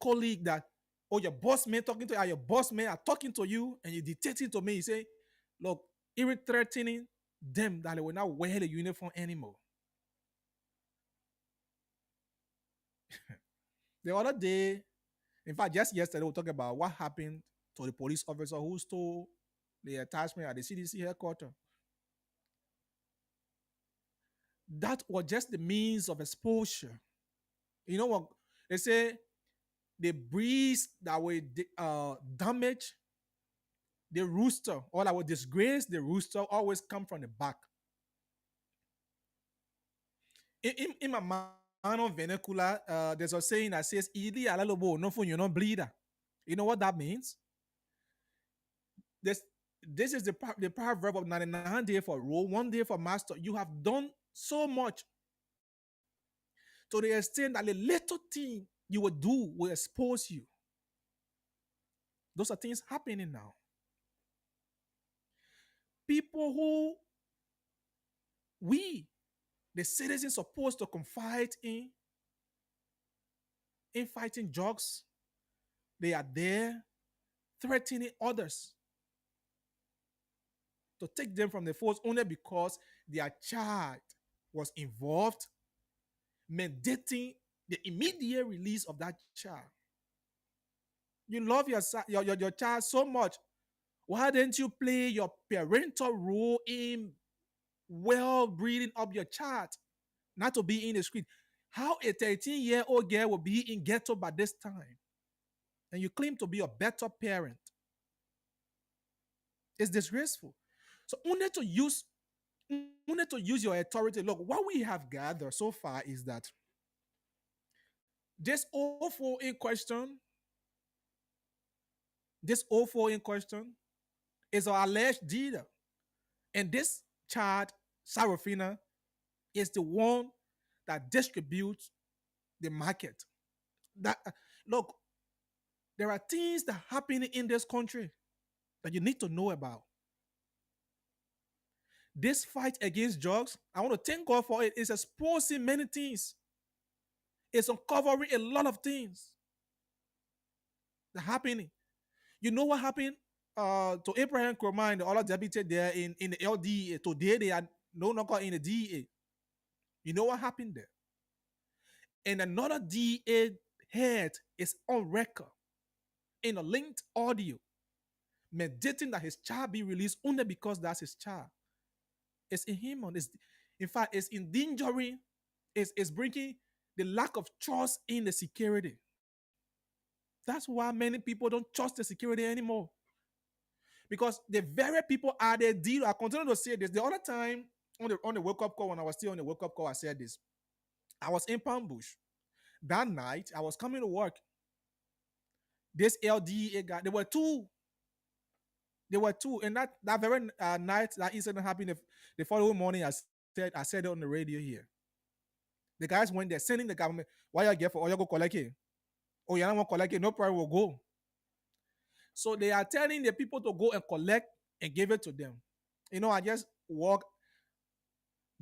colleague that, oh, your boss man talking to you, your boss man are talking to you, and you dictating to me. You say, look, even threatening them that they will not wear the uniform anymore. The other day, in fact, just yesterday, we talked about what happened to the police officer who stole the attachment at the CDC headquarters. That was just the means of exposure. You know what? They say the breeze that will damage the rooster or that will disgrace the rooster always come from the back. In my Mano vernacular, there's a saying that says, "Ili alalobo no fun you no bleeder." You know what that means? This is the proverb of 99 days for rule, 1 day for master. You have done so much to the extent that the little thing you will do will expose you. Those are things happening now. People who the citizens, supposed to confide in fighting drugs, they are there threatening others to take them from the force only because their child was involved, mandating the immediate release of that child. You love your child so much. Why didn't you play your parental role in well breeding up your child, not to be in the street? How a 13-year-old girl will be in ghetto by this time? and you claim to be a better parent. It's disgraceful. So we need to use your authority. Look, what we have gathered so far is that this OFO in question, is our alleged dealer. And this child, Sarafina, is the one that distributes the market. That look, there are things that happen in this country that you need to know about. This fight against drugs, I want to thank God for it. It's exposing many things. It's uncovering a lot of things that are happening. You know what happened to Abraham Kurma and the other deputy there in the LDA? Today they are no longer in the DEA. You know what happened there? And another DEA head is on record in a linked audio meditating that his child be released only because that's his child. It's in him. In fact, it's endangering, it's bringing the lack of trust in the security. That's why many people don't trust the security anymore. Because the very people are the deal. I continue to say this. The other time on the wake-up call, when I was still on the wake-up call, I said this. I was in Palm Bush. That night, I was coming to work. This LDA guy, there were two. And that very night, that incident happened the following morning. I said it on the radio here. The guys went there, sending the government, why you get for, or you go collect it? Oh, you don't want to collect it, no problem, will go. So they are telling the people to go and collect and give it to them. You know, I just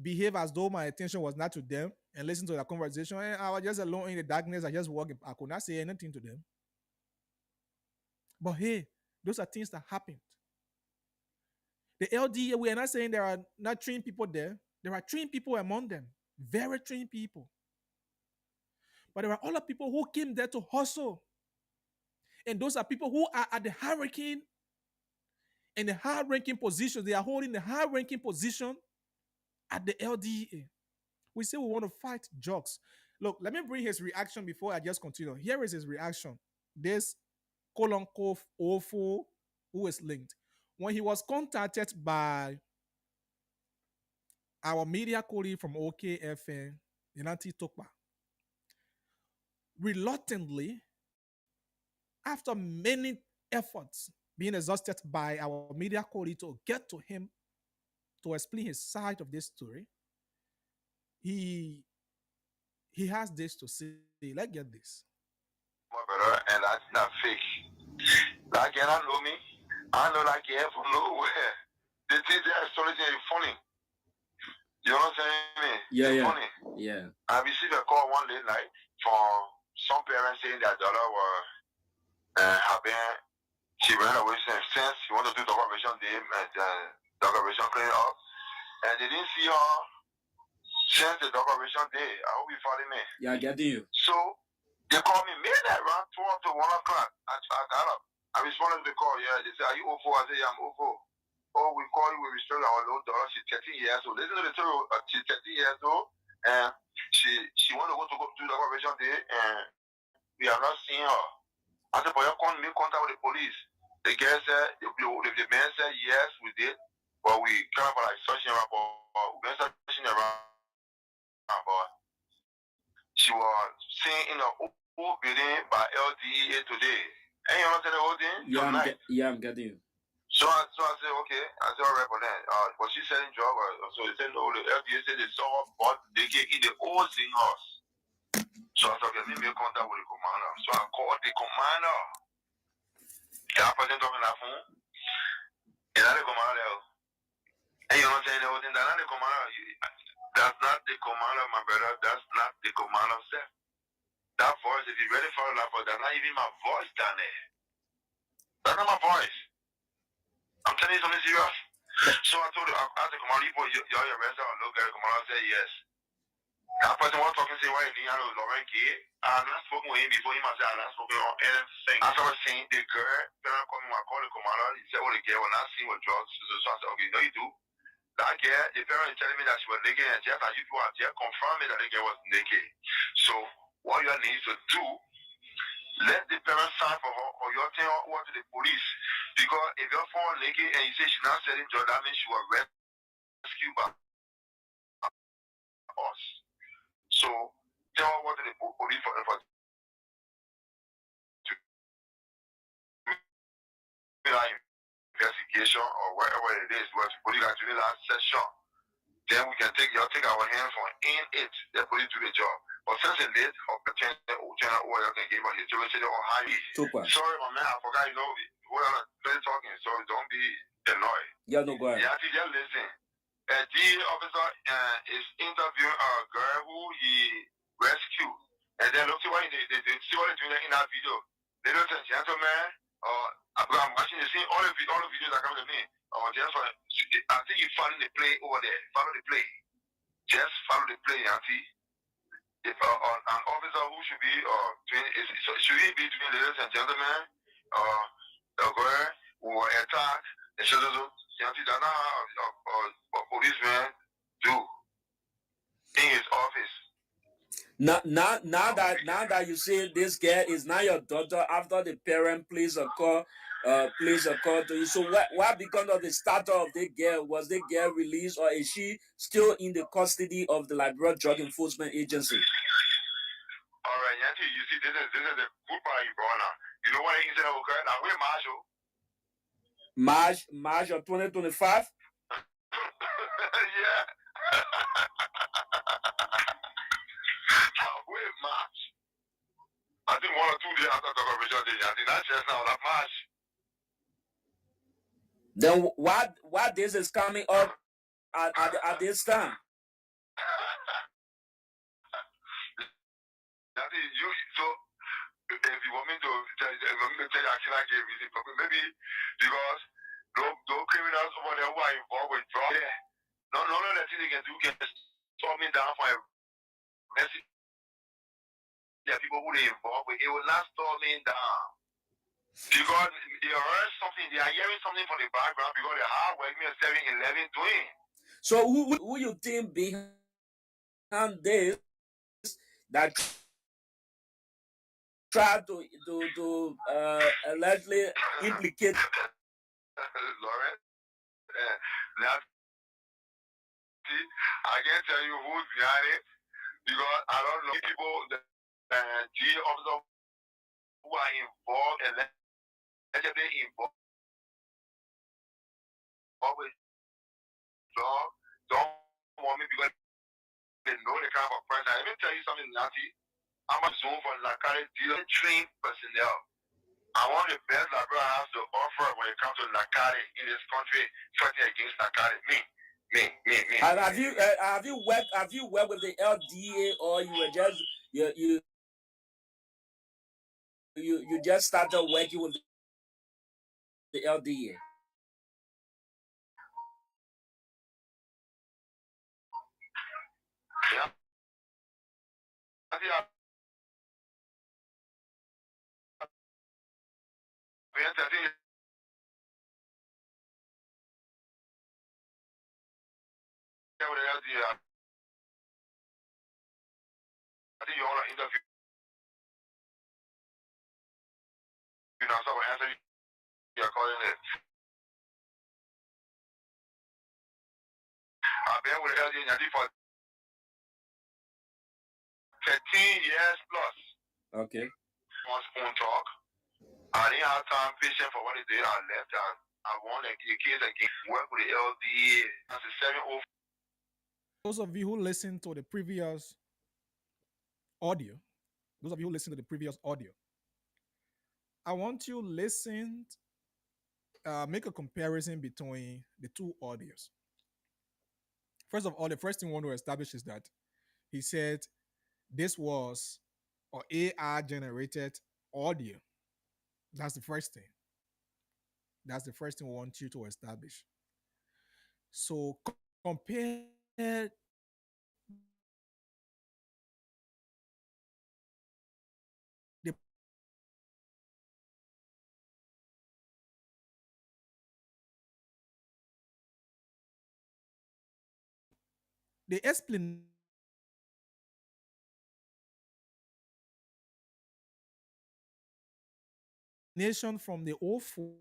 behave as though my attention was not to them and listen to the conversation. And I was just alone in the darkness. I just walked. I could not say anything to them. But hey, those are things that happened. The LDA, we are not saying there are not trained people there. There are trained people among them. Very trained people. But there are other people who came there to hustle. And those are people who are at the high-ranking and the high-ranking positions. They are holding the high-ranking position at the LDA. We say we want to fight drugs. Look, let me bring his reaction before I just continue. Here is his reaction. This Kolonkov Ofo, who is linked. When he was contacted by our media colleague from OKFN, Yanati Tokpa, reluctantly, after many efforts being exhausted by our media colleague to get to him to explain his side of this story, he has this to say. Let's get this. My brother, and that's not fake. That guy don't know me. I know that guy from nowhere. The things that are story is funny. You know what I'm saying? Yeah. Funny. Yeah. I received a call one late night from some parents saying their daughter was she ran away since she wanted to do the operation day and the operation clean up. And they didn't see her since the operation day. I hope you follow me. Yeah, I get you. So they called me midnight around 12 to 1 o'clock. I got up. I responded to the call. Yeah, they said, "Are you OFO?" I said, "Yeah, I'm OFO." "Oh, we call you, we restore our little daughter. She's 13 years old." Listen to the story. She's 13 years old, and she wanted to go to the operation day, and we are not seeing her. I said, "But you can't make contact with the police." The girl said, the man said, "Yes, we did, but we kind of like searching around, but we been searching around, but she was seen in the old building by LDA today." And you understand the whole thing? I'm getting you. So I said, okay. I said, all right, but then, was she selling drugs? So they said, no, the FDA said they saw her, but they can eat the old thing house. So I said, okay, let me make contact with the commander. So I called the commander. That person talking on the phone. And that's the commander. And you know what I'm saying? The whole thing, that's not the commander. That's not the commander, my brother. That's not the commander self. That voice, if you really follow that voice, that's not even my voice down there. That's not my voice. I'm telling you something serious. So I told him, I asked the commander, you're arrested or no guy? The commander said yes. That person was talking, say, why you didn't know Lauren Gay? I had not spoken with him before. He must say, I had not spoken on anything. As I was saying, the girl, when I called the commander, he said, well, the girl was not seen with drugs. So I said, okay, no, you do. That girl, the parent is telling me that she was naked, and just as you are just confirm me that the girl was naked. So what you need to do Let the parents sign for her or your thing over to the police. Because if your phone naked and you say she's not selling drugs, that means she was rescued by us. So tell her what to the police for investigation or whatever it is, what the police actually last session. Then we can take our hands on in it. The police do the job. But since it's late, or pretend or you can give us his or high. Super. Sorry, my man, I forgot, we're not talking, so don't be annoyed. Yeah, no, go ahead. Yeah, just listen. A DA officer is interviewing a girl who he rescued. And then look see what see what they're doing in that video. Ladies and gentlemen, I'm watching the scene, all the videos are coming to me. Just I think you follow the play over there. Follow the play. Just follow the play, Auntie. If an officer who should be should he be doing, ladies and gentlemen, a girl who were attacked, and so Auntie, that's not how a policeman do in his office. Now that you say this girl is now your daughter after the parent plays a call to you. So what become of the status of the girl? Was the girl released or is she still in the custody of the Liberia Drug Enforcement Agency? All right, Yanti, you see, this is the good part you brought now. You know what the incident occurred? Now we're March of 2025. Yeah. Wait, March. I think 1 or 2 days after the convention day, Yanti, that's just now, that March. Then what this is coming up at this time? Yanti, so if you want me to tell you, actually, I gave you the maybe because those criminals over there who are involved with drugs, yeah, none of the things they can do can stop me down for a message. There are people who they involved with, it will not stop me down. Because they heard something, they are hearing something from the background because they are working at 7-Eleven doing. So who you think behind this that try to allegedly implicate Lauren? I can't tell you who's behind it because I don't know people, the GA officers who are involved and allegedly involved with drugs don't want me because they know the kind of person. Let me tell you something, Nancy. I'm a zone for narcotic dealer trained personnel. I want the best Liberia has to offer when it comes to narcotics in this country, fighting against narcotics. Me. Have you worked with the LDA or you were just you just started working with the LDA? Yeah. I think you want to interview. You know, so I answer you're calling it. I've been with LD for 13 years plus. Okay. On spoon talk. I didn't have time patient for what they did. I left and I wanted the kids again work with the LDA. That's a 704. Those of you who listen to the previous audio, I want you to listen, make a comparison between the two audios. First of all, the first thing we want to establish is that he said this was or AI generated audio. That's the first thing. That's the first thing we want you to establish. So compare the explanation nation from the 04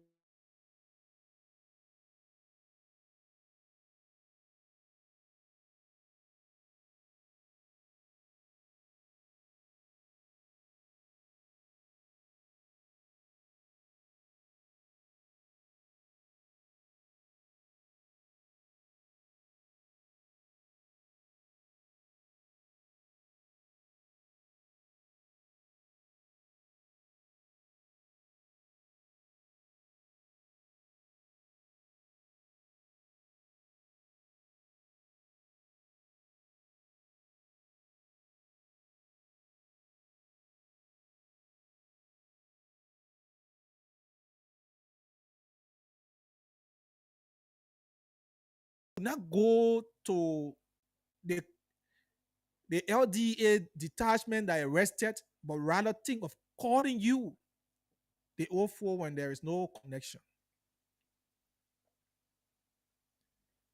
not go to the LDA detachment that arrested, but rather think of calling you the 04 when there is no connection.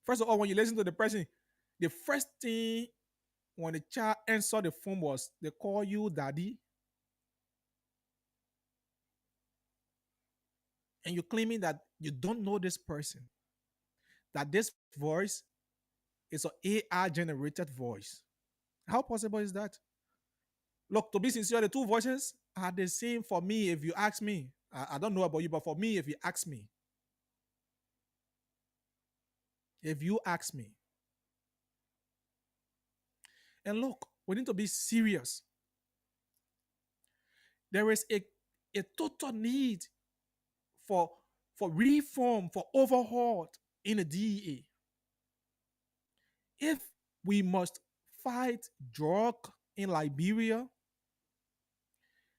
First of all, when you listen to the person, the first thing when the child answered the phone was they call you daddy, and you're claiming that you don't know this person, that this voice is an AI generated voice. How possible is that? Look, to be sincere, the two voices are the same for me if you ask me. I don't know about you, but for me, if you ask me, and look, we need to be serious. There is a total need for reform, for overhaul in the DEA. If we must fight drug in Liberia,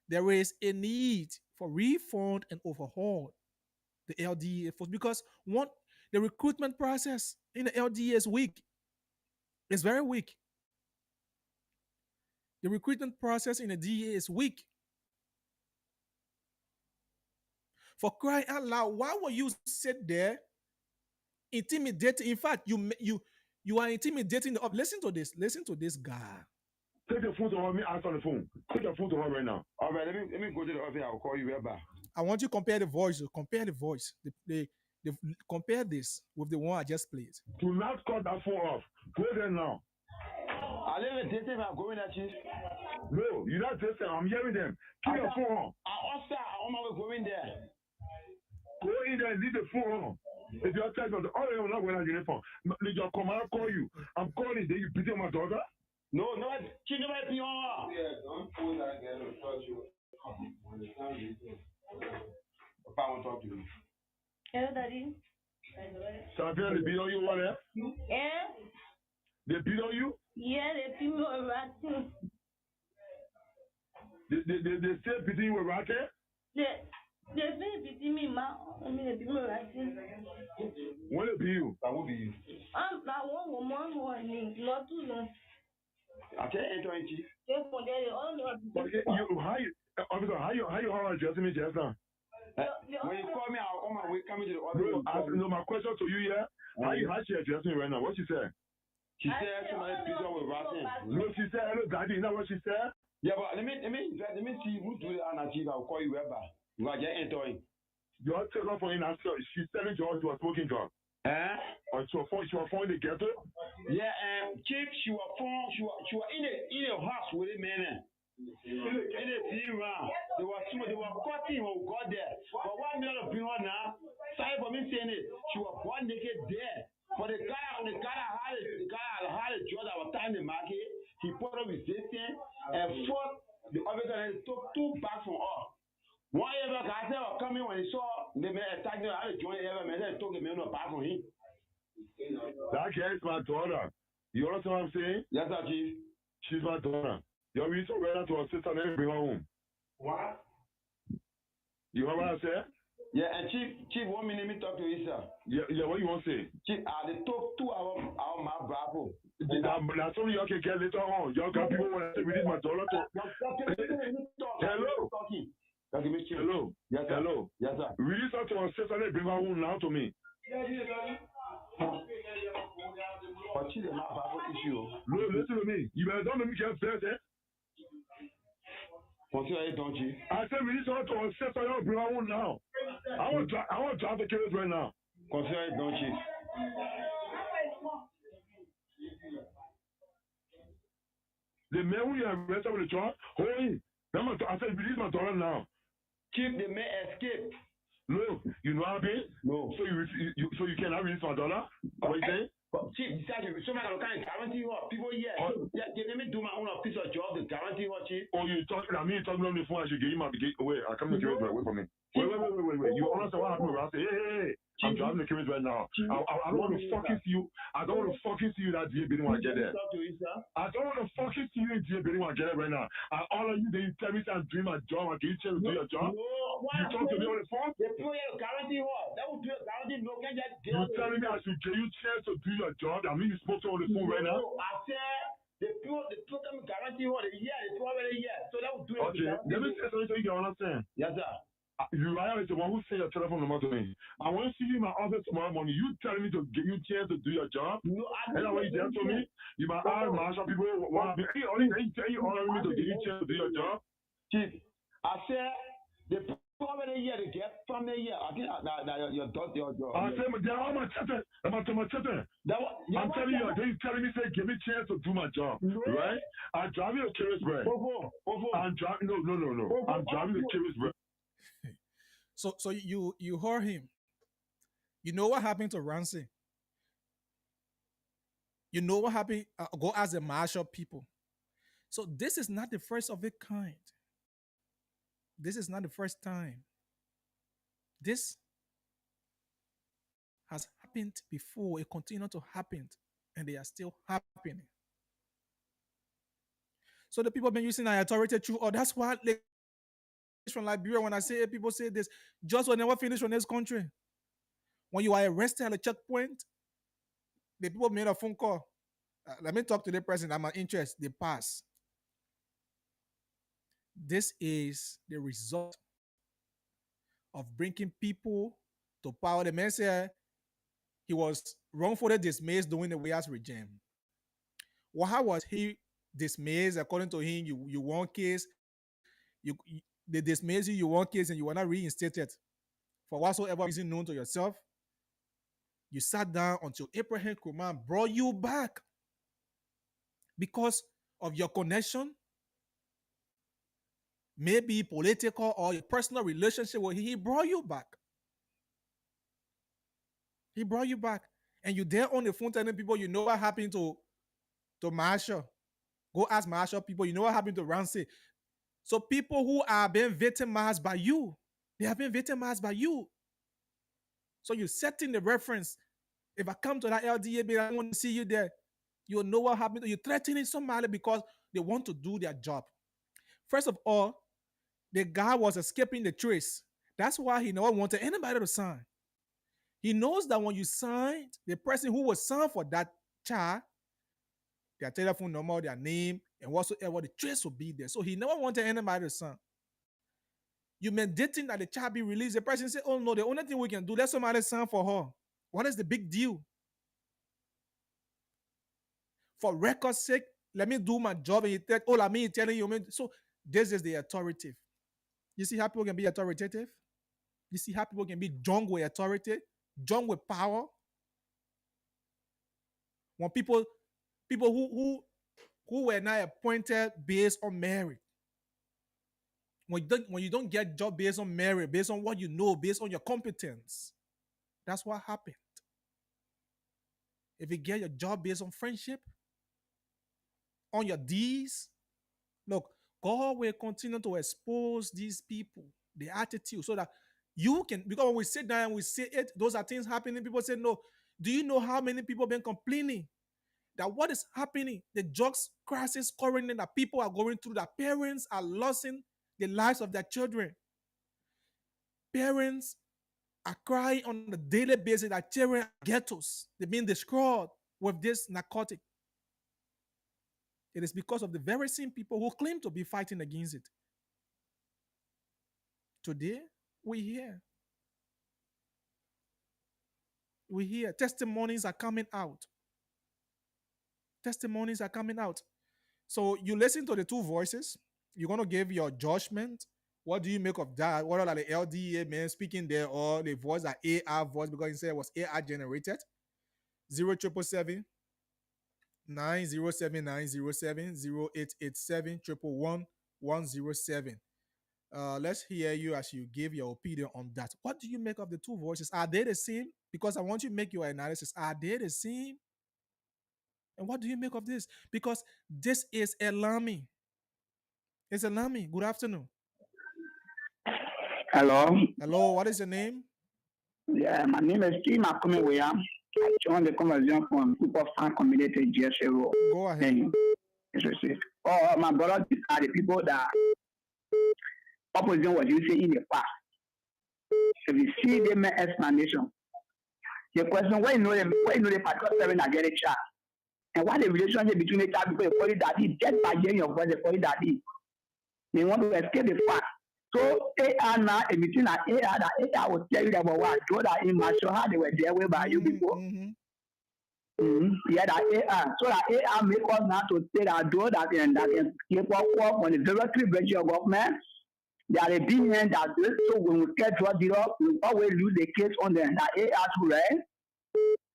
there is a need for reform and overhaul the LDA force, because one, the recruitment process in the LDA is weak. It's very weak. The recruitment process in the DEA is weak. For crying out loud, why will you sit there intimidating? In fact, you are intimidating the. Listen to this. Listen to this guy. Take the phone to her. Me answer the phone. Take the phone to her right now. All right, let me go to the office. I'll call you right back. I want you to compare the voice. Compare the voice. Compare this with the one I just played. Do not cut that phone off. Go there now. I live in Tete. I'm going at you. No, you're not testing. I'm hearing them. Keep your phone on. I'm not going there. Go in there and leave the phone on. If you're texting on the other, I'm not going to uniform. Your commander call you. I'm calling. Then you beat my daughter. No, she never be on. Yeah, don't pull that girl and touch you. When the time is Papa, I want to talk to you. Hello, Daddy. Champion, they beat on you, what else? Yeah? They beat on you? Yeah, they beat me with ratting. They still beating you with racket? They say beating me, ma. I mean, they beat me with ratting. When they beat you? I will be you. I want woman warning, not too long. I can't enter in chief. They for they all know. But officer, how you addressing me just now? When you call me, I'll on my way coming to the office. No, my question to you here, how she addressing me right now? What she said? She said somebody beat her with ratting. No, she said, hello, daddy. Is that what she said? Yeah, but let me see who do that and chief. I'll call you right back. You are just entering. You are taking off for in answer. She's selling drugs to a smoking drug. Or she was phone in the ghetto? Yeah, chief, she was in a house with a man. In a team round. They were cutting when we got there. But one minute of being on now, sorry for me saying it, she was born naked there. But the guy had a job that was time in the market. He put up resistance and fought the officer and took 2 bags from us. One ever guy said was coming when he saw the man attacking him. I had to join ever man and took the man back from him. That girl is my daughter. You understand what I'm saying? Yes, sir, chief. She's my daughter. You're really so better to her sister and then bring her home. What? You heard what I said? Yeah, and chief, 1 minute, me talk to you, sir. Yeah, what you want to say? Chief, they took 2 hours my bravo. That's only you can get later on. You got people want to say, we need my daughter to. Hello? Hello? Yes, sir. Hello? Yes, sir. Release her to her sister and then bring her home now to me. But she's not bravo issue. No, listen to me. You better don't let me get upset, eh? Consider it done, Chief. I said we need someone to accept your brother now. I want to drive the case right now. Consider it done, Chief. The man who you arrested with the truck, hold him. I said release my daughter now. Chief, the man escaped. No, you know how big? No. So you cannot release my daughter? What you saying? Chief, besides, somebody can guarantee what people here. Oh. Yeah, let me do my own piece of job to guarantee what, Chief. Oh, you talking? I mean, you talking on the phone. I should get him out the gate. Wait, I come to the away from me. Wait. You understand what happened? I say, hey. I'm driving the case right now. I don't want to fucking see you. I don't want to fucking see you that day, but when I get there. I don't want to fucking see you in day, but when I get there right now. I all of you, then you tell me I'm doing my job. I can you tell me to do your job? You talk to me on the phone? The people here guarantee what? That will do a guarantee. No, can just get. You telling me I should give you chance to do your job? I mean, you spoke to on the phone right now. I said the people can guarantee what they hear. The people already hear. So that will do it. Okay, let me say something so you can understand. Yes, sir. You are the one who sent your telephone number to me. I want to see you in my office tomorrow morning. You telling me to give you a chance to do your job? No, and what you did to me, you might ask Marshall people what happened. You ordering me to give you a chance to do your job? Chief, I said the people already here to get from the year. I think that your job. I said, they're all my children. I'm telling you, they telling me, say, give me a chance to do my job. Right? I'm driving a curious bread. I'm driving, no. I'm driving a curious bread. So you heard him. You know what happened to Ramsey. You know what happened. Go ask the Marshall people. So this is not the first of its kind. This is not the first time. This has happened before. It continues to happen, and they are still happening. So the people have been using our authority through. Oh, that's why they from Liberia. When I say people say this, just will never finish from this country. When you are arrested at a checkpoint, the people made a phone call. Let me talk to the person. I'm an interest. They pass. This is the result of bringing people to power. The man said he was wrongfully dismissed during the Wales regime. Well, how was he dismissed? According to him, you won case. They dismissed you, you won case, and you were not reinstated for whatsoever reason known to yourself. You sat down until Abraham Nkrumah brought you back because of your connection, maybe political or your personal relationship with him. He brought you back. He brought you back. And you there on the phone telling people, you know what happened to Marshall. Go ask Marshall people, you know what happened to Ramsey. So people who are being victimized by you, they have been victimized by you. So you're setting the reference. If I come to that LDA, I want to see you there. You'll know what happened. You're threatening somebody because they want to do their job. First of all, the guy was escaping the trace. That's why he never wanted anybody to sign. He knows that when you signed, the person who was signed for that child, their telephone number, their name, and whatsoever, the trace will be there. So he never wanted anybody to sign. You mandating that the child be released. The person said, oh no, the only thing we can do, let somebody sign for her. What is the big deal? For record's sake, let me do my job, and you take all of me telling you. So this is the authoritative. You see how people can be authoritative? You see how people can be drunk with authority, drunk with power? When people who were not appointed based on merit. When you don't get job based on merit, based on what you know, based on your competence, that's what happened. If you get your job based on friendship, on your deeds, look, God will continue to expose these people, the attitude, so that you can, because when we sit down and we say it, those are things happening. People say, no. Do you know how many people have been complaining that what is happening, the drugs crisis currently that people are going through, that parents are losing the lives of their children. Parents are crying on a daily basis that children are ghettos. They're being destroyed with this narcotic. It is because of the very same people who claim to be fighting against it. Today, we hear testimonies are coming out. Testimonies are coming out. So you listen to the two voices. you're gonna give your judgment. What do you make of that? What are the LDA men speaking there, or the voice that AI voice because he said it was AI generated? 0777 907 907 0887 111 107. Let's hear you as you give your opinion on that. What do you make of the two voices? Are they the same? Because I want you to make your analysis. Are they the same? And what do you make of this? Because this is alarming. It's alarming. Good afternoon. Hello. Hello, what is your name? Yeah, my name is Steve Makumi William. I joined the conversation from people fan community GSA. Go ahead. Oh, my brother, these are the people that opposition was using in the past. If you see them explanation, the question why you know the particular seven are getting child, and what the relationship between the child because they call it daddy, just by hearing your voice, they call it daddy. They want to escape the fact. So AI now emitting an AI that AI will tell you about what I told that in my show how they were there way by you before. Yeah, that AI. So that AI make us now to say that those that can keep up on the directory branch of government. They are a being that so when we get drug dealer, we always lose the case on them. That AI too, right?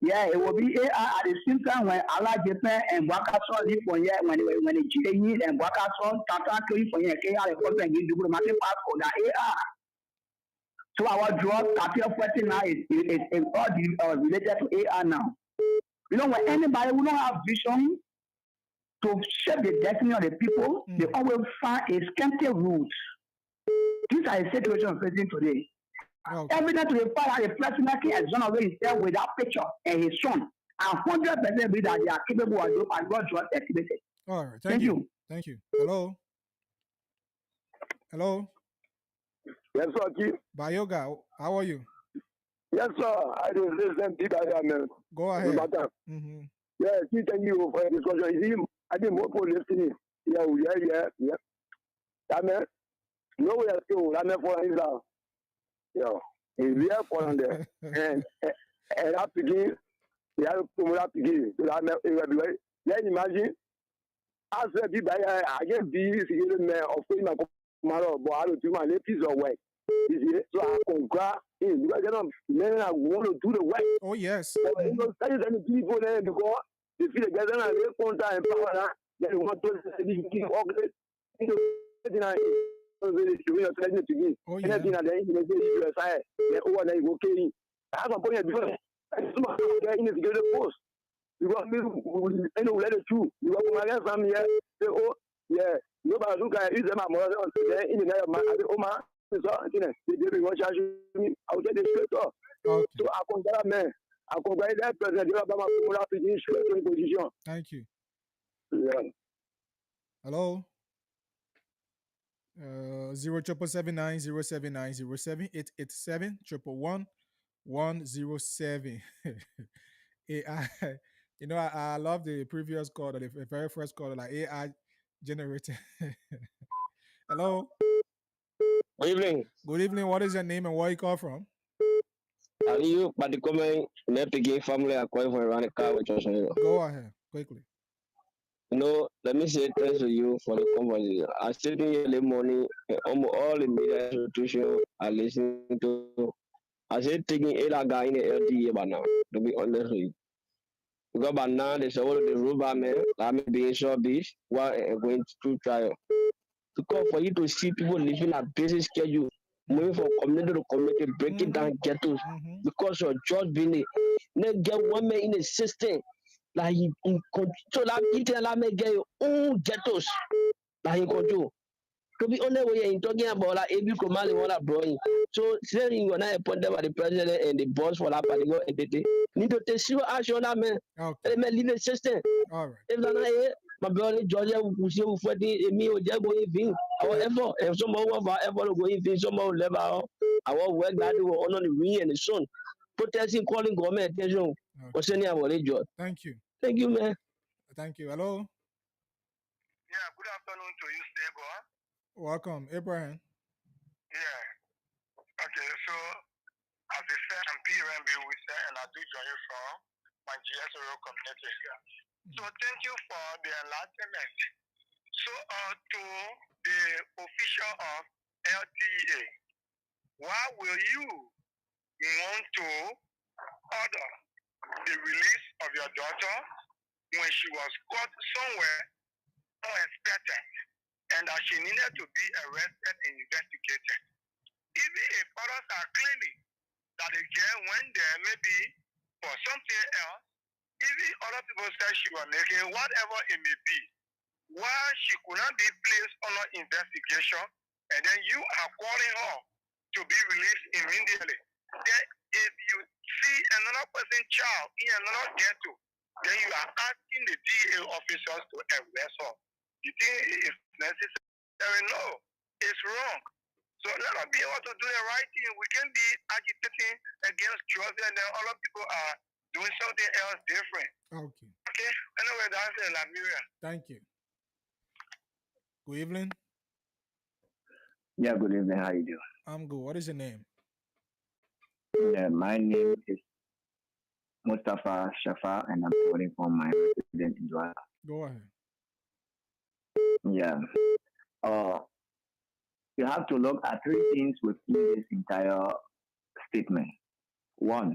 Yeah, it will be AI at the same time when Allah Japan and Wakason live for here when the GA and Wakason Tata for here, KR and give diplomatic passport that AI. So our drug capital question now is all related to AI now. You know, when anybody who don't have vision to shape the destiny of the people, they always find a scanty route. These are the situation facing today. Okay. Evidence to the fact that the president can exonerate himself without picture and his son. And 100% believe that they are capable of doing and God was activated. All right. Thank you. Thank you. Hello. Hello. Yes, sir. Chief. Bayoga, how are you? Yes, sir. I do listen to Go ahead. Yeah, thank you for the discussion. You see, I think more people listening. Yeah. That man, no way to go. That man for himself. Yeah, it's real for there. And that begin, they have to that begin. So that man, then imagine, as a people, I get these man of my tomorrow, but I don't do my piece of work. So I congrats him because you know, men want to do the work. Oh, yes. So, you know, that is any people there because they feel together and they contact and power, then you want to organize. Oh, yeah. Anything at the end of the day, you over there, okay. I have a point before. I just want to get in the post. You got me, and let it through. You got my family here. Oh, yeah. Nobody look at it. My mother in the night of my Oma. So, they didn't watch me. I'll get the straight off. So, I congrats, man. I congrats that president. You have my position. Thank you. Yeah. Hello. 0779 079 07 887 111 107. AI, you know, I love the previous call, the very first call, like AI generated. Hello. Good evening. Good evening. What is your name and where you call from? Are you but the comment Nepigi family are calling for around the car with us? Go ahead quickly. You know, let me say thanks to you for the conversation. I still in early morning, almost all the media institutions are listening to. I said taking a guy in the LDA by now, to be honest with you. Because by now, there's all the rubber man, I'm being short beach, while going to trial. Because for you to see people living a busy schedule, moving from community to community, breaking down ghettos, because you're just being a get one man in the system. Like he control that detail that make get your own ghettos like he control. To be honest with you, talking about like every command what I brought in. So saying when I appointed by the president and the boss for that particular entity, need to take serious action on that man. Okay. Let me leave the system. All right. If not, my brother Georgia will see who for the me or just going in our effort. If someone of our effort going in, someone will level our work that we will honor the rain and the sun. Protesting, calling government attention. Or sending our job. Thank you. Thank you, man. Thank you. Hello. Yeah, good afternoon to you, Stable. Welcome, Abraham. Yeah. Okay, so as I said, I'm PRMB with and I do join you from my GSO community here. So thank you for the enlightenment. So to the official of LTA, why will you want to order the release of your daughter when she was caught somewhere unexpected and that she needed to be arrested and investigated? Even if others are claiming that the girl went there maybe for something else, even other people say she was making whatever it may be, why she could not be placed under investigation, and then you are calling her to be released immediately. Then if you see another person's child in another ghetto, then you are asking the DA officers to arrest her. You think it's necessary? No, it's wrong. So let us be able to do the right thing. We can be agitating against drugs and then other people are doing something else different. Okay. Okay? Anyway, that's in Liberia. Thank you. Good evening. Yeah, good evening. How you doing? I'm good. What is your name? Yeah, my name is Mustafa Shafa, and I'm calling from my resident in Douala. Go ahead. Yeah. You have to look at three things within this entire statement. One,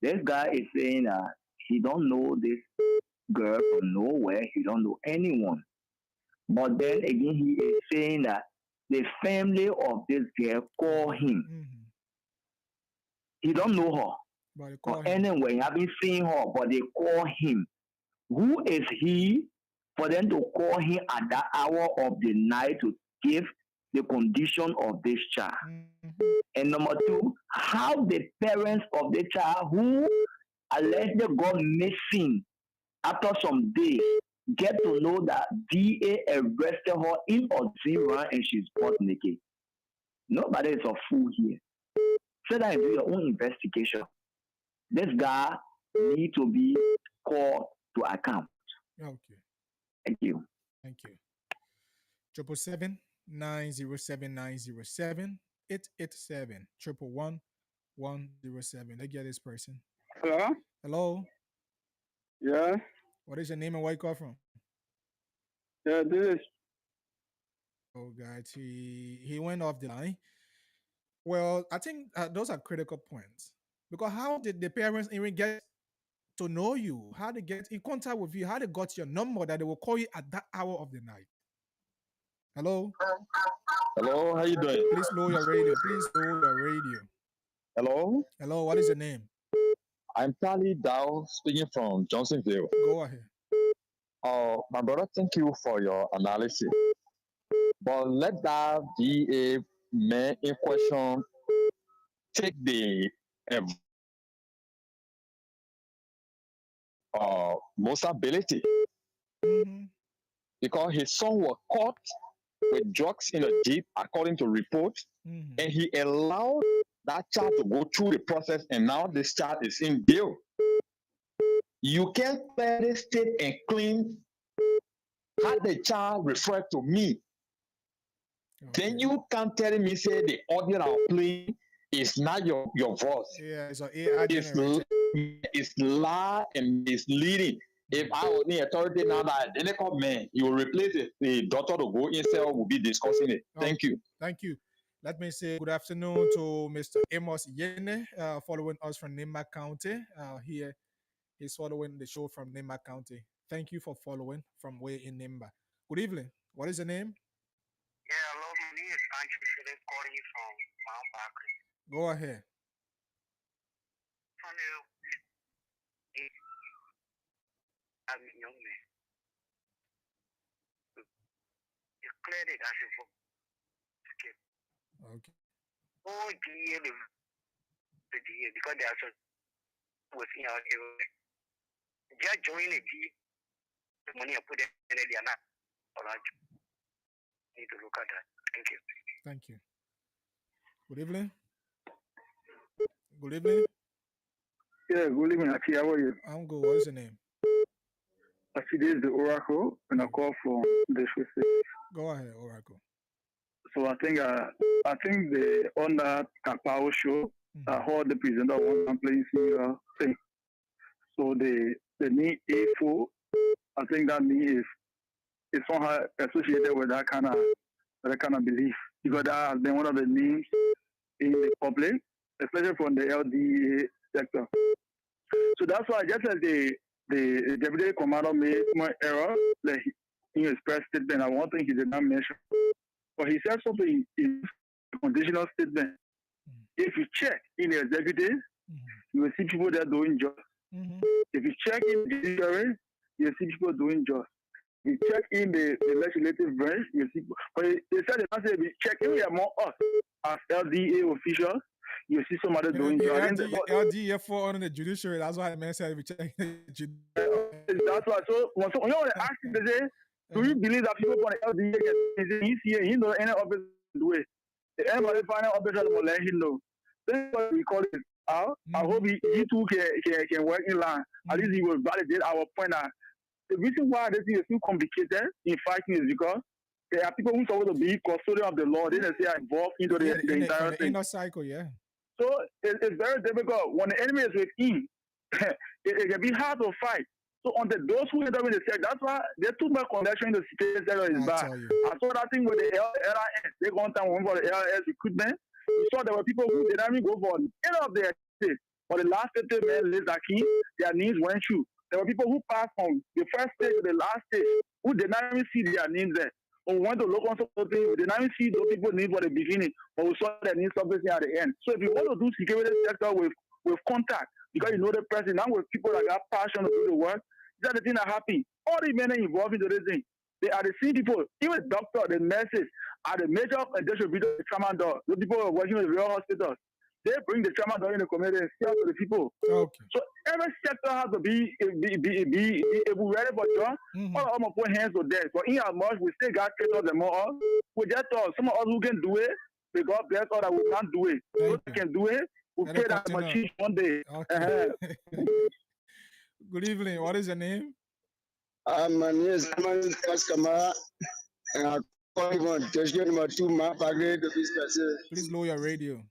this guy is saying that he don't know this girl from nowhere. He don't know anyone. But then again, he is saying that the family of this girl call him. Mm-hmm. He don't know her. But they call Or him. anywhere, you haven't seen her, but they call him. Who is he for them to call him at that hour of the night to give the condition of this child? Mm-hmm. And number two, how the parents of the child who allegedly got missing after some days get to know that DA arrested her in Ozira and she's butt naked. Nobody is a fool here. So that you do your own investigation. This guy need to be called to account. Okay. Thank you. Thank you. 777-907-907 887-111-107. Let's get this person. Hello? Hello. Yeah? What is your name and where you call from? Yeah, this is. Oh, God. He went off the line. Well, I think those are critical points. Because how did the parents even get to know you? How they get in contact with you? How they got your number that they will call you at that hour of the night? Hello? Hello, how you doing? Please lower your radio. Please lower your radio. Hello? Hello, what is your name? I'm Tali Dow, speaking from Johnsonville. Go ahead. My brother, thank you for your analysis. But let that DA man in question take the responsibility. Mm-hmm. Because his son was caught with drugs in a jeep, according to reports, Mm-hmm. and he allowed that child to go through the process, and now this child is in jail. You can't clearly state and claim how the child referred to me. Okay. Then you can't tell me, say the audio I'm playing is not your voice. Yeah, it's an AI generated. It's lie and misleading. If I was the authority now that then they come man, you will replace it. The daughter to go inside will be discussing it. Thank you. Thank you. Let me say good afternoon to Mr. Amos Yene, following us from Nema County. Here, he's following the show from Nema County. Thank you for following from way in Nimba. Good evening. What is your name? Yeah, hello, my name is Andrew Philip calling you from Mount Barkley. Go ahead. I'm a young man. You cleared it as a book. Okay. Oh, dear, because they are so within our area. Just join the G. The money I put in the not. All right. Need to look at that. Thank you. Thank you. Good evening. Good evening. Yeah, good evening, Aki. How are you? I'm good. What is your name? Aki, this is the Oracle, and I call from the Swiss. Go ahead, Oracle. So I think the on that Kapao show, I heard the presenter was playing similar thing. So the knee A4, I think that knee is is somehow associated with that kind of belief, because that has been one of the names in the public, especially from the LDA sector. So that's why, just as the deputy commander made one error, like in his press statement, and one thing he did not mention, but he said something in the conditional statement. If you check in the executive, you will see people there doing just. If you check in the judiciary, you will see people doing just. If you check in the legislative branch, you will see. But they said if you check in among us as LDA officials, you see somebody doing just. LDA fall under the judiciary. That's why the man said we check the judiciary. That's why. So when you want to ask him, they say, do you believe that people from the LDA get he's here, he know any officer do it. The anybody final officer will let him know. That's what we call it. I hope he too can work in line. At least he will validate our point. The reason why this is too complicated in fighting is because there are people who are supposed to be custodian of the law. They say are involved into the entire thing. Inner cycle, yeah. So it's very difficult when the enemy is within. it can be hard to fight. So on those who end up in the sector, that's why there's too much connection in the security sector is bad. I saw that thing with the LRS. They go on time for the LRS recruitment. We saw there were people who did not even go for any of their states. For the last 50 men, their names went through. There were people who passed from the first stage to the last stage who did not even see their names there. When we went to look on something, we did not even see those people names for the beginning, but we saw their names surfacing at the end. So if you want to do security sector with contact, because you know the person, now with people that got passion to do the work, that's the thing that happens. All the men involved in this thing, they are the same people. Even the doctor, the nurses, are the major distributors of the tramadol. The people who are working with real hospitals, they bring the tramadol in the community and sell to the people. Okay. So every sector has to be able ready for job. All of them put hands on desk. But in our much, we still got cases them all. We just thought some of us who can do it, we got bless all that we can't do it. Those who can do it, we pay that machine one day. Okay. Good evening. What is your name? My name is Kamara, and I call you on station number 2, Mapagre, the business. Please lower your radio.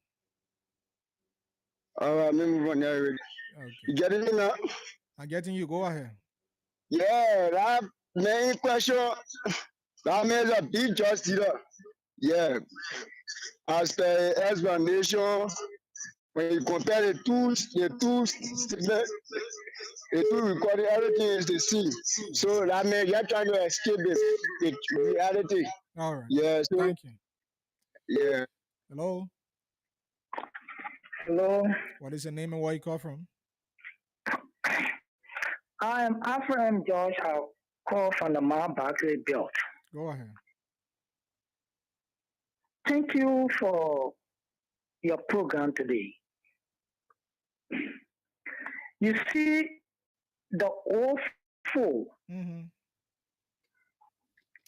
I'm on your radio. Okay. You getting me now? I'm getting you. Go ahead. Yeah, that main question, that means a big justice. Yeah. As per explanation, when you compare the two statements, the two recording, everything is the same. So that means you're trying to escape the reality. All right. Yeah. So, thank you. Yeah. Hello. Hello. What is your name and where you call from? I am Ephraim George. I call from the Mount Barkley Belt. Go ahead. Thank you for your program today. You see, the OFO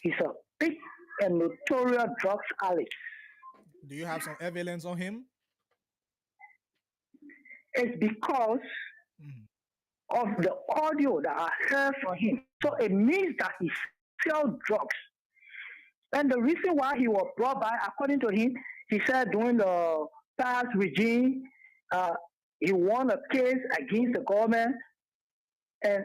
is a big and notorious drugs addict. Do you have some evidence on him? It's because of the audio that I heard from him. So it means that he sells drugs. And the reason why he was brought by, according to him, he said during the past regime, he won a case against the government, and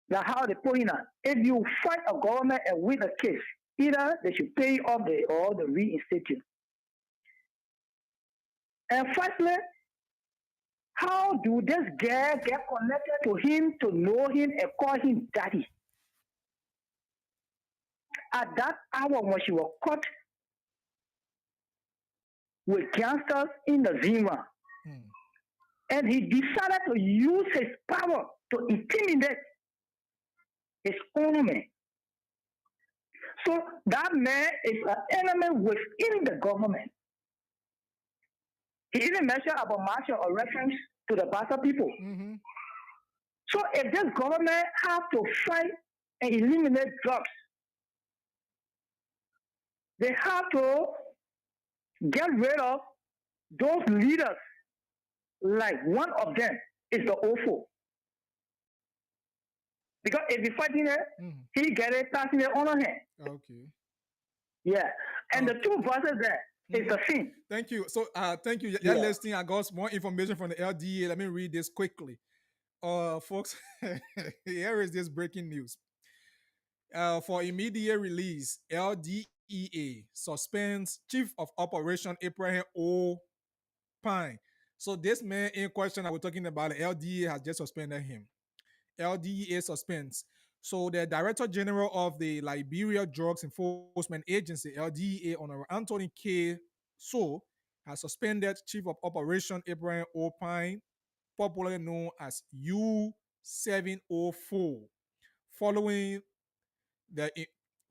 that's how they put in. If you fight a government and win a case, either they should pay you off or they reinstate you. And finally, how do this girl get connected to him to know him and call him daddy? At that hour when she was caught with gangsters in the Zima, and he decided to use his power to intimidate his own man. So that man is an enemy within the government. He even mentioned about martial or reference to the Bassa people. So if this government have to fight and eliminate drugs, they have to get rid of those leaders. Like one of them is the OFO. Because if he's fighting it, he get it passing it on him. Okay. Yeah. And the two bosses there is the same. Thank you. So thank you. You're listening. I got more information from the LDA. Let me read this quickly. Folks, here is this breaking news. For immediate release, LDEA suspends Chief of Operation Abraham O. Pine. So this man in question that we're talking about, the LDEA has just suspended him. LDEA suspends. So the Director General of the Liberia Drugs Enforcement Agency, LDEA, Honorable Anthony K. So, has suspended Chief of Operation Abraham O. Pine, popularly known as U704, following the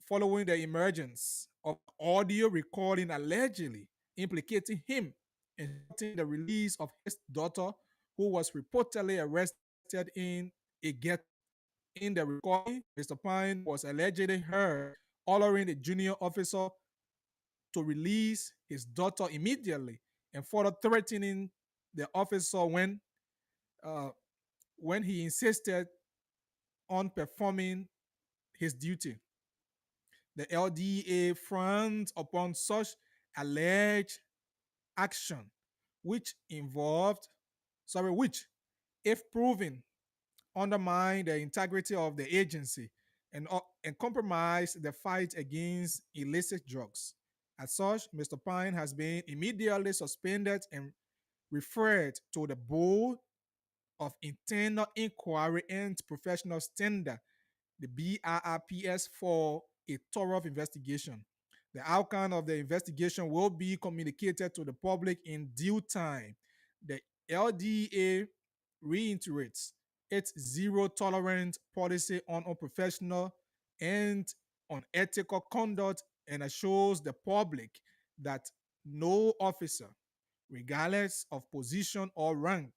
following the emergence of audio recording allegedly implicating him in the release of his daughter, who was reportedly arrested in a ghetto. In the recording, Mr. Pine was allegedly heard ordering the junior officer to release his daughter immediately and further threatening the officer uh, when he insisted on performing his duty. The LDA frowns upon such alleged action, which if proven, undermine the integrity of the agency and compromise the fight against illicit drugs. As such, Mr. Pine has been immediately suspended and referred to the Board of Internal Inquiry and Professional Standard, the BIRPS, for a thorough investigation. The outcome of the investigation will be communicated to the public in due time. The LDA reiterates its zero tolerance policy on unprofessional and unethical conduct and assures the public that no officer, regardless of position or rank,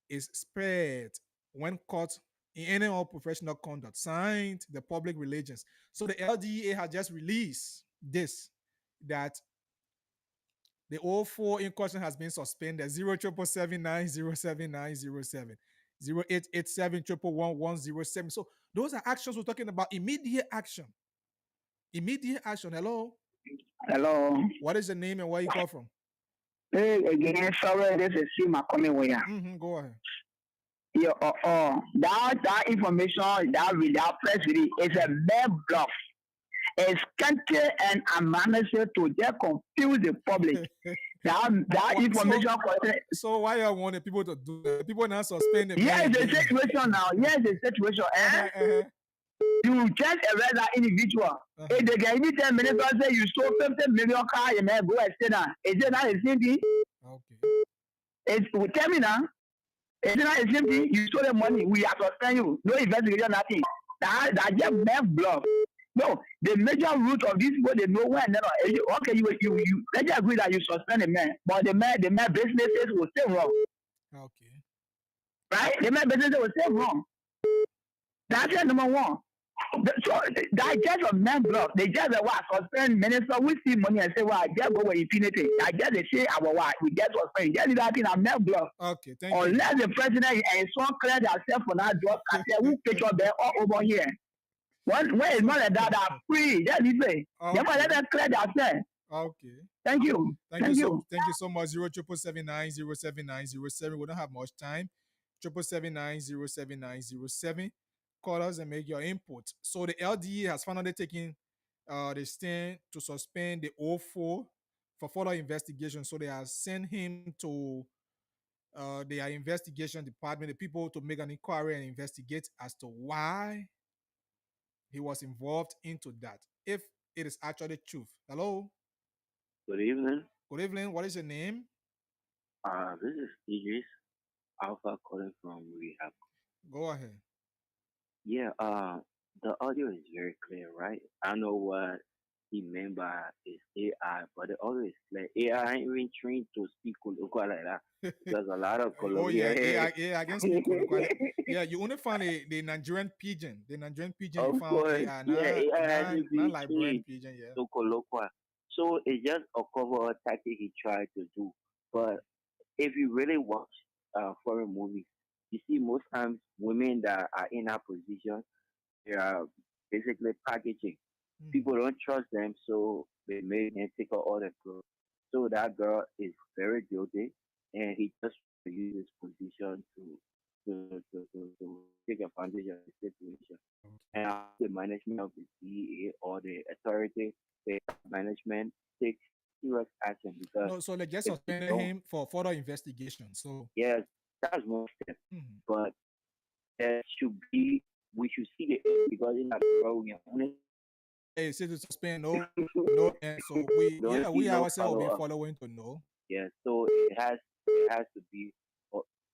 is spared when caught in any unprofessional conduct. Signed, the public relations. So the LDA has just released this, that the 04 in question has been suspended. 07779079070. 0887 So those are actions we're talking about. Immediate action. Immediate action. Hello. Hello. What is your name and where you call from? Hey, again, sorry, this is Sima coming with you. Go ahead. Yeah, that information that press release is a bad bluff. It's country and amnesty to just confuse the public. that information. So why I wanted people to do that? People now suspend them. Yes, the situation now. Yes, the situation. You just arrest that individual. If they can even 10 minutes, say you stole 50 million car, you may go and stay down. Is it not the same thing? Okay. Tell me now. Is it not the same thing? You stole the money. We are suspend you. No investigation, nothing. That just make bluff. No, the major root of this people, they know when. Okay, you let's agree that you suspend the man, but the man businesses will stay wrong. Okay. Right? The man businesses will stay wrong. That's it, number one. So that just a man bluff. They just suspend minister. We see money and say, well, I just go with impunity. I just they say our wife. We just suspend. Just that thing a man bluff. Okay, thank you. Unless the president and some clear themselves for that drug, I say who picture them all over here. When it's not like that, are free. That's it. They might let them clear themselves. Okay. Thank you. Thank you so much. 07779079070. We don't have much time. 777907907. Call us and make your input. So the LDA has finally taken the stand to suspend the 04 for further investigation. So they have sent him to their investigation department, the people, to make an inquiry and investigate as to why he was involved into that, if it is actually truth. Hello. Good evening. Good evening. What is your name? This is Idris Alpha calling from Rehab. Go ahead. Yeah, the audio is very clear, right? I know what he meant by is AI, but the audio is clear. AI ain't even trained to speak Kolokwa like that. There's a lot of Kolokwa. Oh yeah, AI can speak Kolokwa. Yeah, you only found the Nigerian pidgin. The Nigerian pidgin you found AI, not Liberian pidgin. Yeah. So Kolokwa. So it's just a cover tactic he tried to do. But if you really watch foreign movies, you see most times women that are in that position, they are basically packaging. People don't trust them, so they make them take out all the clothes. So that girl is very guilty, and he just used his position to to take advantage of the situation. And the management of the DEA or the authority, the management takes serious action because No, so they just if they suspended don't, him for further investigation. So yes, that's one step. Mhm. But there should be, we should see the end because in that world we are only Hey, say to suspend, no, and so we, don't see we no ourselves will follow be up. following to know. Yeah, so it has to be.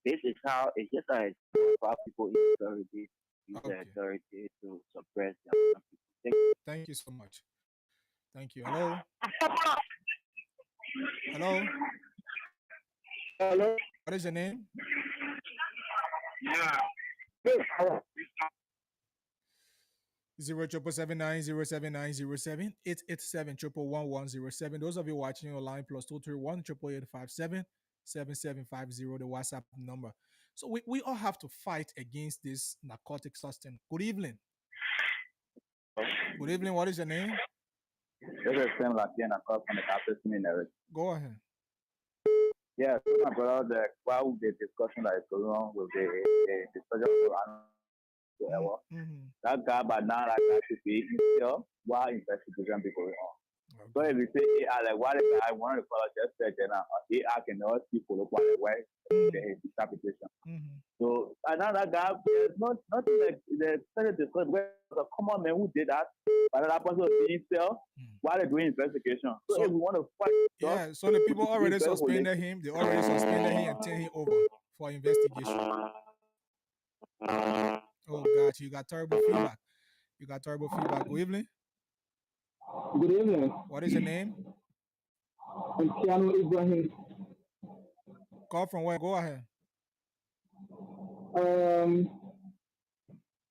This is how it's just like how people in authority use the authority to suppress their own people. Thank you so much. Thank you. Hello. Hello. Hello. What is your name? Yeah. 0777907907887 887 Those of you watching online +231 888 the WhatsApp number. So we all have to fight against this narcotic substance. Good evening. Good evening. What is your name? This is Sam Latien. I call from the capital seminary. Go ahead. Yeah, so my brother, while the discussion that is going on with the discussion of that guy by now that guy should be here while investigation be going on. So if you say AI, like what the guy one of the fellows just said that AI cannot see follow by the way the interpretation. So another guy, there's nothing like the started discuss where a common man who did that, but that person being still while they're doing investigation. So if we want to fight, yeah, so the people already suspended him. They already suspended him and turned him over for investigation. Oh God, you got terrible feedback. You got terrible feedback. Good evening. Good evening. What is your name? I'm Tiano Ibrahim. Call from where? Go ahead.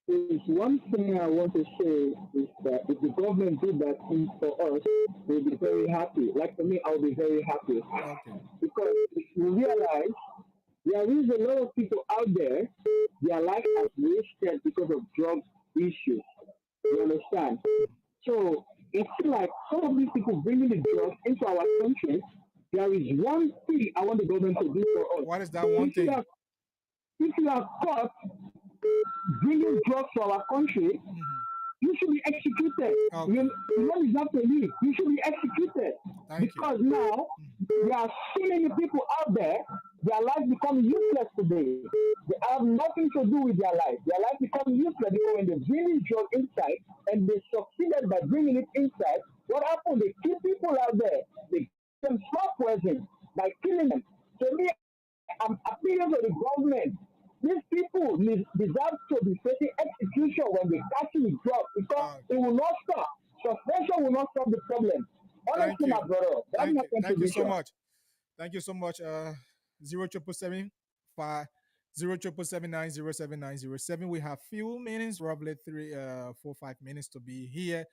There's one thing I want to say is that if the government did that thing for us, we'll be very happy. Like for me, I'll be very happy. Okay. Because if you realize there is a lot of people out there, their life has wasted because of drug issues. You understand? So it's like some of these people bringing the drugs into our country. There is one thing I want the government to do for us. What is that one thing? If you are caught bringing drugs to our country, you should be executed. You don't deserve to live. You should be executed. Because now there are so many people out there, their life become useless today. They have nothing to do with their life. Their life become useless because when they bring drug inside and they succeeded by bringing it inside, what happened? They kill people out there. They give them small poison by killing them. So me, I'm appealing to the government. These people deserve to be facing execution when they catch the drug because it will not stop. Suspension will not solve the problem. Honestly, my brother, that's my contribution. Thank you so much. Thank you so much. 077 07779079077. We have few minutes, roughly 4-5 minutes to be here.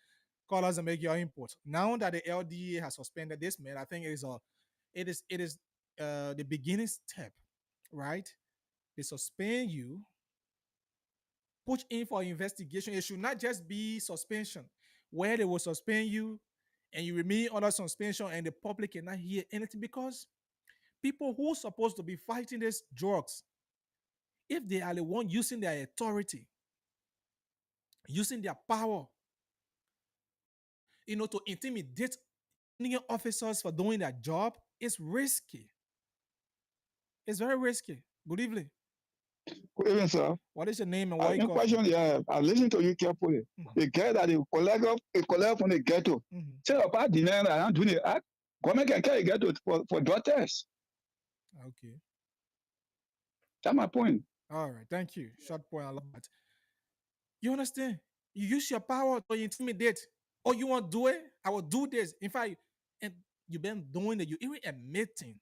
Call us and make your input. Now that the LDA has suspended this man, I think it is the beginning step, right? They suspend you, put in for investigation. It should not just be suspension, where they will suspend you and you remain under suspension and the public cannot hear anything because people who are supposed to be fighting these drugs, if they are the one using their authority, using their power, to intimidate union officers for doing their job, it's risky. It's very risky. Good evening. Good evening, sir. What is your name and where you question? Yeah, I listen to you carefully. The guy that you collect from the ghetto. Say about denying that I'm doing it. Government can carry ghetto for drug tests. Okay. That's my point. All right, thank you. Short point, I love that. You understand? You use your power to intimidate. Oh, you want to do it? I will do this. In fact, and you've been doing it. You even admitting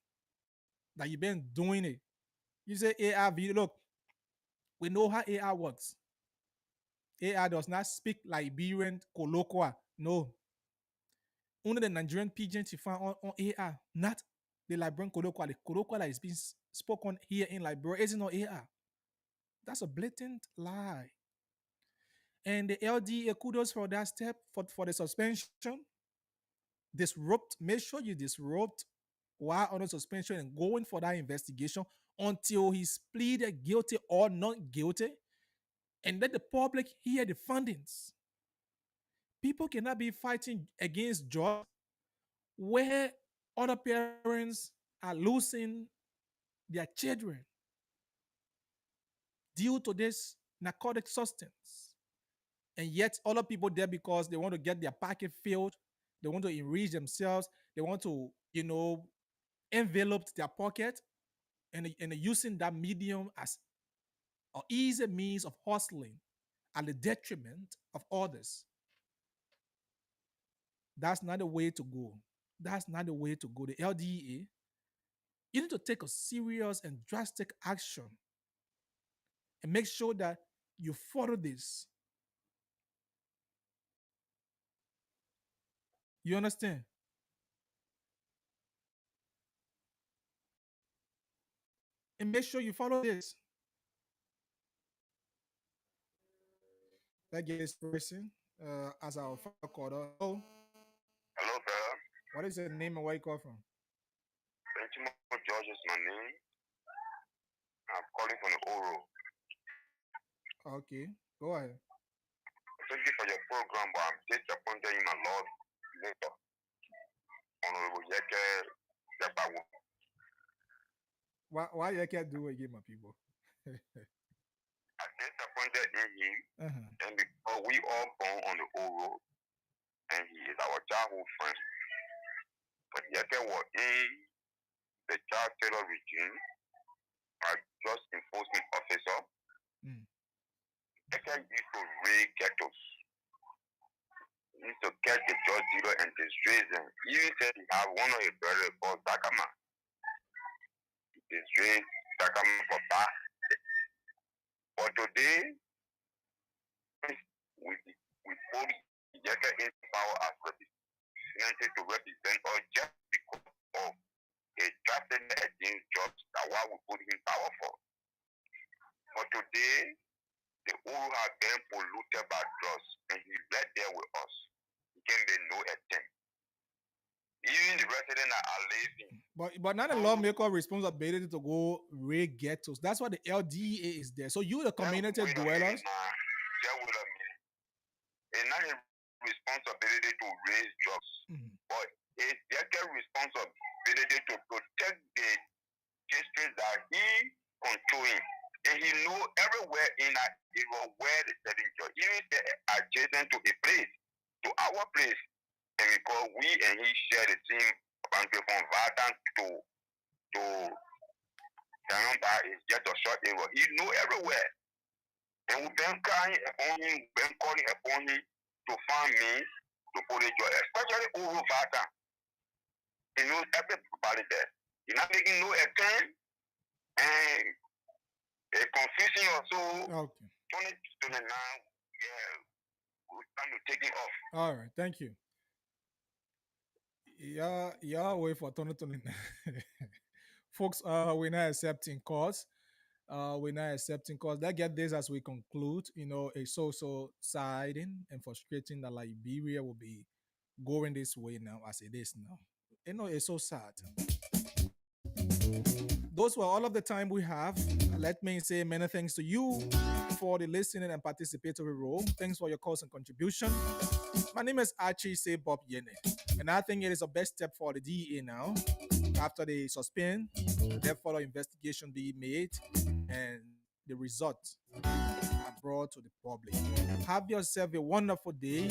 that you've been doing it. You say AI, look, we know how AI works. AI does not speak Liberian colloquial. No. Only the Nigerian pigeons you find on AI, not the Liberian colloquial. The colloquial that is being spoken here in Liberia isn't on AI. That's a blatant lie. And the LDA, kudos for that step, for the suspension. Make sure you disrupt while under suspension and going for that investigation until he's pleaded guilty or not guilty, and let the public hear the findings. People cannot be fighting against judges where other parents are losing their children due to this narcotic substance. And yet other people there because they want to get their pocket filled, they want to enrich themselves, they want to, envelop their pocket, and using that medium as an easy means of hustling at the detriment of others. That's not the way to go. That's not the way to go. The LDA, you need to take a serious and drastic action and make sure that you follow this. You understand? And make sure you follow this. Let's get this person as our final caller. Hello. Hello, sir. What is your name and where you call from? Benjamin George is my name. I'm calling from the Oro. Okay, go ahead. Thank you for your program, but I'm disappointed in my Lord later. Honorable Yeke Yabawu. Why you can't do it again, my people? I'm disappointed in him, and because we all born on the old road, and he is our childhood friend. But Yeke was in the child terror regime, our just enforcement officer. Yeke used to raid ghettos. He used to catch the drug dealer and disgrace them. He even said he had one of his brothers called Zakama. Disgrace Zakama for back. But today, we put Yeke in power as represented to represent us just because of a drafted against jobs that why we put him in power for. But today, the Uru have been polluted by drugs, and he's right there with us. He can be no attempt. Even the residents that are living. But not a lawmaker responsibility to go raid ghettos. That's why the LDA is there. So you the community dwellers. It's not a responsibility to raise drugs, but it's their responsibility to protect the district that he controlling. And he know everywhere in that area where the selling drugs, even they are adjacent to a place, to our place. And because we and he share the same boundary from Vatan to Tanamba is just a short area. He know everywhere. And we've been crying upon him, been calling upon him to find me to put a joy, especially over Vatan. He knows everybody there. He's not making no attempt and a confusion or so. Okay. 2029, yeah, we're trying to take it off. All right, thank you. Yeah, wait for 2029. Folks, we're not accepting calls. We're not accepting calls. That get this as we conclude. It's so siding and frustrating that Liberia will be going this way now as it is now. It's so sad. Those were all of the time we have. Let me say many thanks to you for the listening and participatory role. Thanks for your calls and contribution. My name is Archie Say Bob Yene, and I think it is the best step for the DEA now. After they suspend, therefore investigation be made, and the results are brought to the public. Have yourself a wonderful day.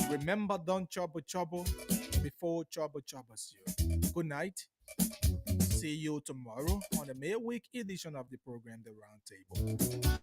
Remember, don't trouble before trouble troubles you. Good night. See you tomorrow on the midweek edition of the program, The Roundtable.